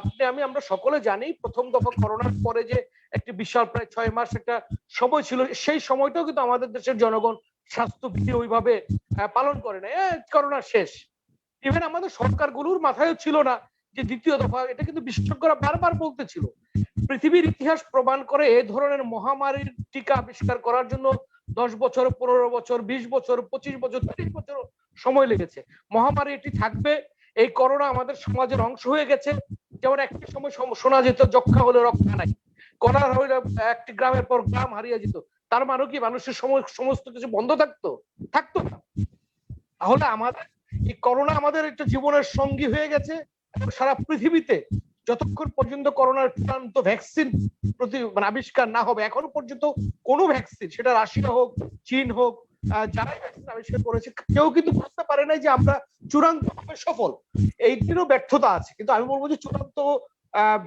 আমরা সকলে জানি, প্রথম দফা করোনার পরে যে একটি বিশাল প্রায় 6 মাস একটা সময় ছিল, সেই সময়টাও কিন্তু আমাদের দেশের জনগণ স্বাস্থ্যবিধি ওইভাবে পালন করে না। করোনা শেষ, ইভেন আমাদের সরকারগুলোর মাথায়ও ছিল না যে দ্বিতীয় দফা, এটা কিন্তু বিশেষজ্ঞরা বারবার বলতেছিল। পৃথিবীর ইতিহাস প্রমাণ করে এই ধরনের মহামারীর টিকা আবিষ্কার করার জন্য 10 বছর, 15 বছর, 20 বছর, 25 বছর, 30 বছর সময় লেগেছে। মহামারী এটি থাকবে। এই করোনা আমাদের সমাজের অংশ হয়ে গেছে। যেমন একটা সময় শোনা যেত যক্ষা হলে রক্ষা নাই, করোনা হলে একটি গ্রামের পর গ্রাম হারিয়ে যেত। তার মানে কি মানুষের সমস্ত কিছু বন্ধ থাকতো? থাকতো না। তাহলে আমাদের এই করোনা আমাদের একটা জীবনের সঙ্গী হয়ে গেছে এবং সারা পৃথিবীতে যতক্ষণ পর্যন্ত করোনার চূড়ান্ত ভ্যাকসিন আবিষ্কার না হবে, এখনো পর্যন্ত কোনো ভ্যাকসিন, সেটা রাশিয়া হোক, চীন হোক, যারাই ভ্যাকসিন আবিষ্কার করেছে, কেউ কিন্তু বুঝতে পারে নাই যে আমরা চূড়ান্ত ভাবে সফল। এইটিরও ব্যর্থতা আছে। কিন্তু আমি বলবো যে চূড়ান্ত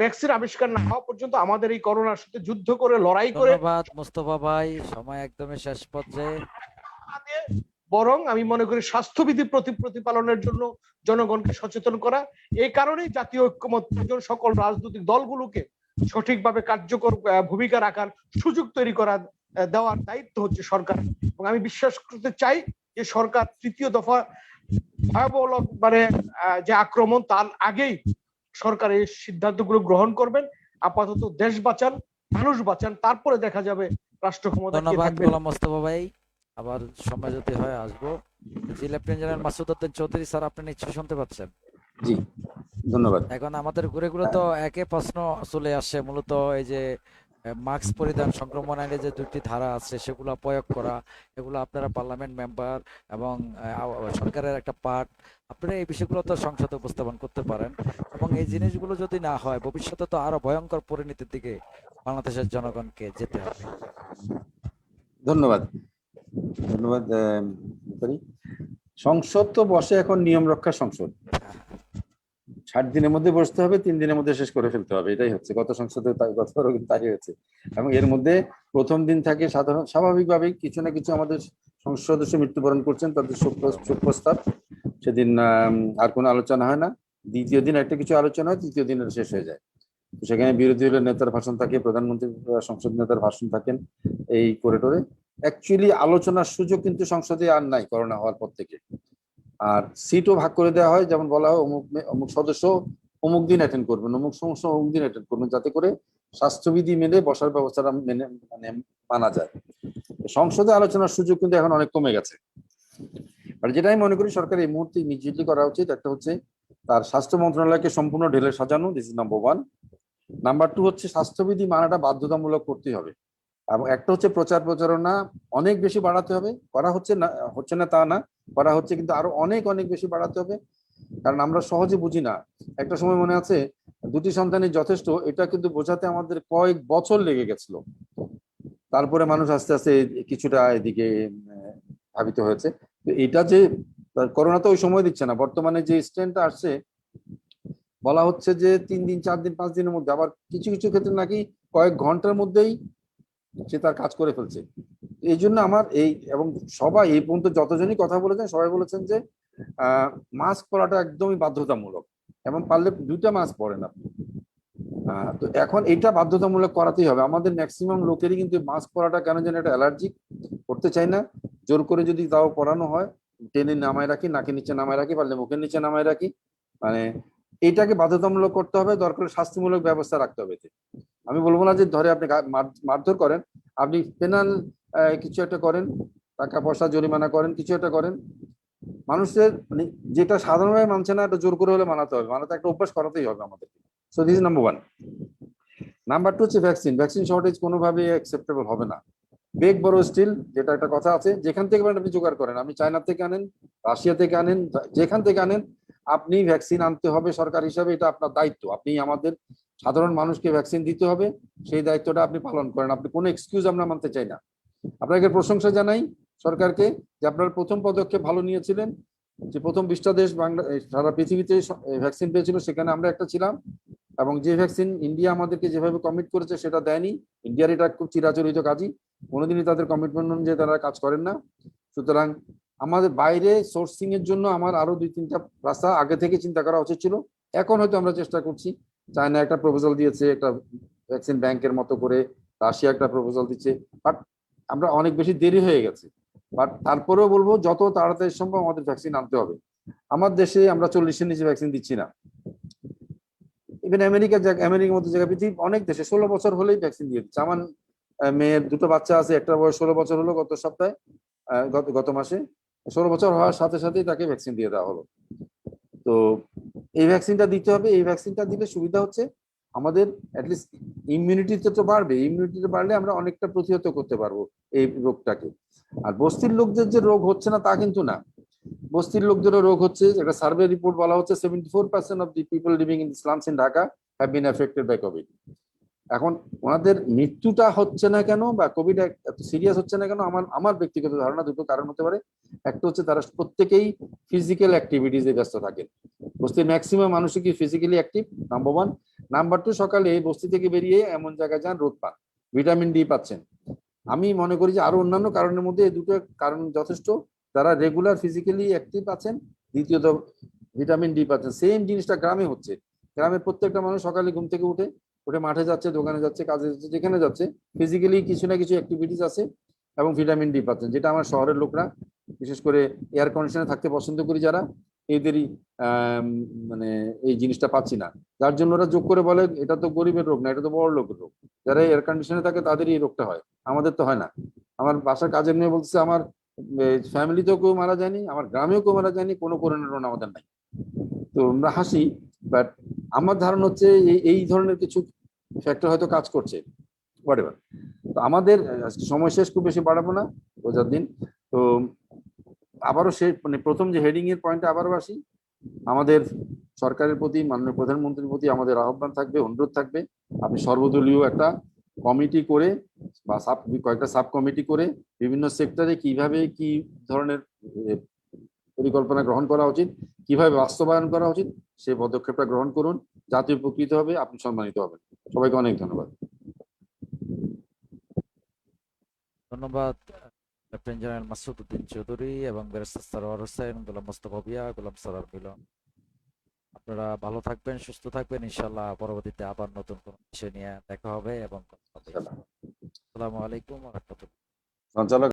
ভ্যাকসিন আবিষ্কার না হওয়া পর্যন্ত আমাদের এই করোনার সাথে যুদ্ধ করে, লড়াই করে, ধন্যবাদ মোস্তফা ভাই, সময় একদমই শেষ পর্যায়ে। বরং আমি মনে করি স্বাস্থ্যবিধি প্রতিপালনের জন্য জনগণকে সচেতন করা। এই কারণেই জাতীয় ঐক্যমত্য প্রয়োজন। সকল রাজনৈতিক দলগুলোকে সঠিকভাবে কার্যকর ভূমিকা রাখার সুযোগ তৈরি করা, দেওয়ার দায়িত্ব হচ্ছে সরকার। এবং আমি বিশ্বাস করতে চাই যে সরকার তৃতীয় দফা ভয়াবহ যে আক্রমণ, তার আগেই সরকার এই সিদ্ধান্তগুলো গ্রহণ করবেন। আপাতত দেশ বাঁচান, মানুষ বাঁচান, তারপরে দেখা যাবে রাষ্ট্র ক্ষমতা কে ধন্যবাদ থাকবে। গোলাম মোস্তফা ভাই, আবার সময় যদি হয় আসবো। জি, lieutenant general Masud Uddin Chowdhury sir, আপনি নিশ্চয়ই শুনতে পাচ্ছেন? জি, ধন্যবাদ। এখন আমাদের ঘুরে ঘুরে তো একই প্রশ্ন চলে আসে, মূলত এই যে মাস্ক পরিধান, সংক্রমণ আইনে যে 2টি ধারা আছে সেগুলো প্রয়োগ করা, এগুলো আপনারা পার্লামেন্ট মেম্বার এবং সরকারের একটা পার্ট, আপনারা এই বিষয়গুলো তো সংসদে উপস্থাপন করতে পারেন। এবং এই জিনিসগুলো যদি না হয়, ভবিষ্যতে তো আরো ভয়ঙ্কর পরিণতির দিকে বাংলাদেশের জনগণকে যেতে হবে। ধন্যবাদ, ধন্যবাদ। সংসদ তো বসে এখন নিয়ম রক্ষা সংসদ। 60 দিনের মধ্যে বসতে হবে, 3 দিনের মধ্যে শেষ করে ফেলতে হবে, এটাই হচ্ছে। গত সংসদে গতবারও কিন্তু তাই হয়েছে। এবং এর মধ্যে প্রথম দিন থাকে স্বাভাবিকভাবেই কিছু না কিছু আমাদের সংসদ সদস্য মৃত্যুবরণ করছেন, তাদের শোক প্রস্তাব, সেদিন আর কোনো আলোচনা হয় না। দ্বিতীয় দিন একটা কিছু আলোচনা হয়, তৃতীয় দিন শেষ হয়ে যায়। সেখানে বিরোধী দলের নেতার ভাষণ থাকে, প্রধানমন্ত্রী, সংসদ নেতার ভাষণ থাকেন, এই করিডোরে। অ্যাকচুয়ালি আলোচনার সুযোগ কিন্তু সংসদে আর নাই করোনা হওয়ার পর থেকে। আর সিটও ভাগ করে দেওয়া হয়, যেমন বলা হয় অমুক সদস্য অমুক দিন অ্যাটেন্ড করবেন, অমুক সমস্যা অমুক দিন অ্যাটেন্ড করবেন, যাতে করে স্বাস্থ্যবিধি মেনে বসার ব্যবস্থাটা মানা যায়। সংসদে আলোচনার সুযোগ কিন্তু এখন অনেক কমে গেছে। আর যেটা আমি মনে করি সরকার এই মুহূর্তে ইমিডিয়েটলি করা উচিত, একটা হচ্ছে তার স্বাস্থ্য মন্ত্রণালয়কে সম্পূর্ণ ঢেলে সাজানো, দিস ইজ নাম্বার 1। নাম্বার 2 হচ্ছে স্বাস্থ্যবিধি মানাটা বাধ্যতামূলক করতে হবে। এবং একটা হচ্ছে প্রচার প্রচারণা অনেক বেশি বাড়াতে হবে। করা হচ্ছে না তা না, করা হচ্ছে, কিন্তু আরো অনেক অনেক বেশি বাড়াতে হবে। কারণ আমরা সহজে বুঝি না। একটা সময় মনে আছে 2টি সন্তানই যথেষ্ট, এটা কিন্তু বোঝাতে আমাদের কয়েক বছর লেগে গেছিল। তারপরে মানুষ আস্তে আস্তে কিছুটা এদিকে ধাবিত হয়েছে। এটা যে করোনা তো ওই সময় দিচ্ছে না, বর্তমানে যে স্ট্রেনটা আসছে, বলা হচ্ছে যে 3 দিন 4 দিন 5 দিনের মধ্যে, আবার কিছু কিছু ক্ষেত্রে নাকি কয়েক ঘন্টার মধ্যেই সে তার কাজ করে ফেলছে। এই জন্য আমার এবং সবাই এই পর্যন্ত যতজনই কথা বলেছেন সবাই বলেছেন যে মাস্ক পরাটা একদমই বাধ্যতামূলক, এবং পারলে 2টা মাস্ক পরেন আপনি। তো এখন এটা বাধ্যতামূলক করাতেই হবে। আমাদের ম্যাক্সিমাম লোকেরই কিন্তু মাস্ক পরাটা কেন যেন একটা অ্যালার্জি, করতে চাই না। জোর করে যদি তাও পরানো হয়, টেনে নামায় রাখি, নাকের নিচে নামায় রাখি, পারলে মুখের নিচে নামায় রাখি। মানে এইটাকে বাধ্যতামূলক করতে হবে, দরকার শাস্তিমূলক ব্যবস্থা রাখতে হবে। আমি বলবো না যে ধরে আপনি মারধর করেন, আপনি পেনাল কিছু একটা করেন, টাকা পয়সা জরিমানা করেন, কিছু একটা করেন। মানুষের মানে যেটা সাধারণভাবে মানছে না, এটা জোর করে হলে মানাতে হবে, মানাতে একটা অভ্যাস করাতেই হবে আমাদের। So this is number 1। Number 2 হচ্ছে ভ্যাকসিন শর্টেজ কোনোভাবেই অ্যাকসেপ্টেবল হবে না। বেগ বড় স্টিল, যেটা একটা কথা আছে, যেখান থেকে আপনি জোগাড় করেন, আপনি চায়না থেকে আনেন, রাশিয়া থেকে আনেন, যেখান থেকে আনেন, আপনি ভ্যাকসিন আনতে হবে সরকার হিসাবে, এটা আপনার দায়িত্ব। আপনি আমাদের সাধারণ মানুষকে ভ্যাকসিন দিতে হবে, সেই দায়িত্বটা আপনি পালন করেন। আপনি কোনো এক্সকিউজ আমরা মানতে চাই না। আপনাকে প্রশংসা জানাই সরকারকে যে আপনারা প্রথম পদক্ষেপ ভালো নিয়েছিলেন, যে প্রথম 20টা দেশ সারা পৃথিবীতে ভ্যাকসিন পেয়েছিল, সেখানে আমরা একটা ছিলাম। এবং যে ভ্যাকসিন ইন্ডিয়া আমাদেরকে যেভাবে কমিট করেছে সেটা দেয়নি। ইন্ডিয়ার এটা খুব চিরাচরিত কাজই, কোনোদিনই তাদের কমিটমেন্ট অনুযায়ী তারা কাজ করেন না। সুতরাং আমাদের বাইরে সোর্সিং এর জন্য আমার আরো 2-3টা রাস্তা আগে থেকে চিন্তা করা উচিত ছিল। এখন হয়তো আমরা চেষ্টা করছি। চায়না একটা প্রপোজাল দিয়েছে একটা ভ্যাকসিন ব্যাংকের মতো করে, রাশিয়া একটা প্রপোজাল দিচ্ছে, বাট আমরা অনেক বেশি দেরি হয়ে গেছে। বাট তারপরেও বলবো যত তাড়াতাড়ি সম্ভব আমাদের ভ্যাকসিন আনতে হবে। আমার দেশে আমরা 40-এর নিচে ভ্যাকসিন দিচ্ছি না। ইভেন আমেরিকার মতো জায়গা পৃথিবীর অনেক দেশে 16 বছর হলেই ভ্যাকসিন দিয়ে দিচ্ছে। আমার মেয়ের 2টো বাচ্চা আছে, একটা বয়স 16 বছর হলো গত সপ্তাহে, গত মাসে 16 বছর হওয়ার সাথে সাথেই তাকে ভ্যাকসিন দিয়ে দেওয়া হলো। তো এই ভ্যাকসিনটা দিতে হবে। এই ভ্যাকসিনটা দিলে সুবিধা হচ্ছে আমাদের অ্যাটলিস্ট ইমিউনিটিতে তো বাড়বে, ইমিউনিটিতে বাড়লে আমরা অনেকটা প্রতিহত করতে পারবো এই রোগটাকে। আর বস্তির লোকদের যে রোগ হচ্ছে না তা কিন্তু না, বস্তির লোকদেরও রোগ হচ্ছে। একটা সার্ভে রিপোর্ট বলা হচ্ছে 74% of the people living in slums in Dhaka have been affected by COVID. এখন ওনাদের মৃত্যুটা হচ্ছে না কেন বা কোভিড এত সিরিয়াস হচ্ছে না কেন, আমার ব্যক্তিগত ধারণা দুটো কারণ হতে পারে। একটা হচ্ছে তারা প্রত্যেকেই ফিজিক্যাল অ্যাক্টিভিটিসে ব্যস্ত থাকেন। বস্তির ম্যাক্সিমাম মানুষই কি ফিজিক্যালি অ্যাক্টিভ, নাম্বার 1। নাম্বার 2, সকালে বস্তি থেকে বেরিয়ে এমন জায়গায় যান রোদ পান, ভিটামিন ডি পাচ্ছেন। আমি মনে করি যে আরো অন্যান্য কারণের মধ্যে এই দুটো কারণ যথেষ্ট। যারা রেগুলার ফিজিক্যালি অ্যাক্টিভ আছেন, দ্বিতীয়ত ভিটামিন ডি পাচ্ছেন। সেম জিনিসটা গ্রামে হচ্ছে। গ্রামের প্রত্যেকটা মানুষ সকালে ঘুম থেকে উঠে মাঠে যাচ্ছে, দোকানে যাচ্ছে, কাজে যাচ্ছে, যেখানে যাচ্ছে ফিজিক্যালি কিছু না কিছু অ্যাক্টিভিটিস আছে এবং ভিটামিন ডি পাচ্ছেন, যেটা আমার শহরের লোকরা বিশেষ করে এয়ার কন্ডিশনে থাকতে পছন্দ করি যারা, এদেরই মানে এই জিনিসটা পাচ্ছি না। যার জন্য ওরা যোগ করে বলে এটা তো গরিবের রোগ না, এটা তো বড় লোকের রোগ। যারা এয়ার কন্ডিশনে থাকে তাদেরই এই রোগটা হয়, আমাদের তো হয় না। আমার বাসার কাজের মেয়ে বলছে আমার ফ্যামিলিতেও কেউ মারা যায়নি, আমার গ্রামেও কেউ মারা যায়নি, কোনো করোনা আমাদের নাই। তো আমরা হাসি, বাট আমার ধারণা হচ্ছে এই ধরনের কিছু ফ্যাক্টর হয়তো কাজ করছে, হোয়াটএভার। তো আমাদের সময় শেষ, খুব বেশি বাড়াবো না, রোজার দিন। তো আবারও সে মানে প্রথম যে হেডিং এর পয়েন্টে আবারও আসি, আমাদের সরকারের প্রতি, মাননীয় প্রধানমন্ত্রীর প্রতি আমাদের আহ্বান থাকবে, অনুরোধ থাকবে, আপনি সর্বদলীয় একটা কমিটি করে বা কয়েকটা সাব কমিটি করে বিভিন্ন সেক্টরে কিভাবে কি ধরনের পরিকল্পনা গ্রহণ করা উচিত, কিভাবে বাস্তবায়ন করা উচিত, সেই পদক্ষেপটা গ্রহণ করুন। জাতি উপকৃত হবে, আপনি সম্মানিত হবেন। সবাইকে অনেক ধন্যবাদ। ধন্যবাদ লেফটেন্যান্ট জেনারেল মাসুদ উদ্দিন চৌধুরী এবং ব্যারিস্টার সারোয়ার হোসেন, গোলাম মোস্তফা ভুঁইয়া, গোলাম সরোয়ার মিলন। আপনারা ভালো থাকবেন, সুস্থ থাকবেন। ইনশাআল্লাহ পরবর্তীতে আবার নতুন কোনো বিষয় নিয়ে দেখা হবে এবং কথা হবে। আসসালামু আলাইকুম ওয়া রাহমাতুল্লাহ। সঞ্চালক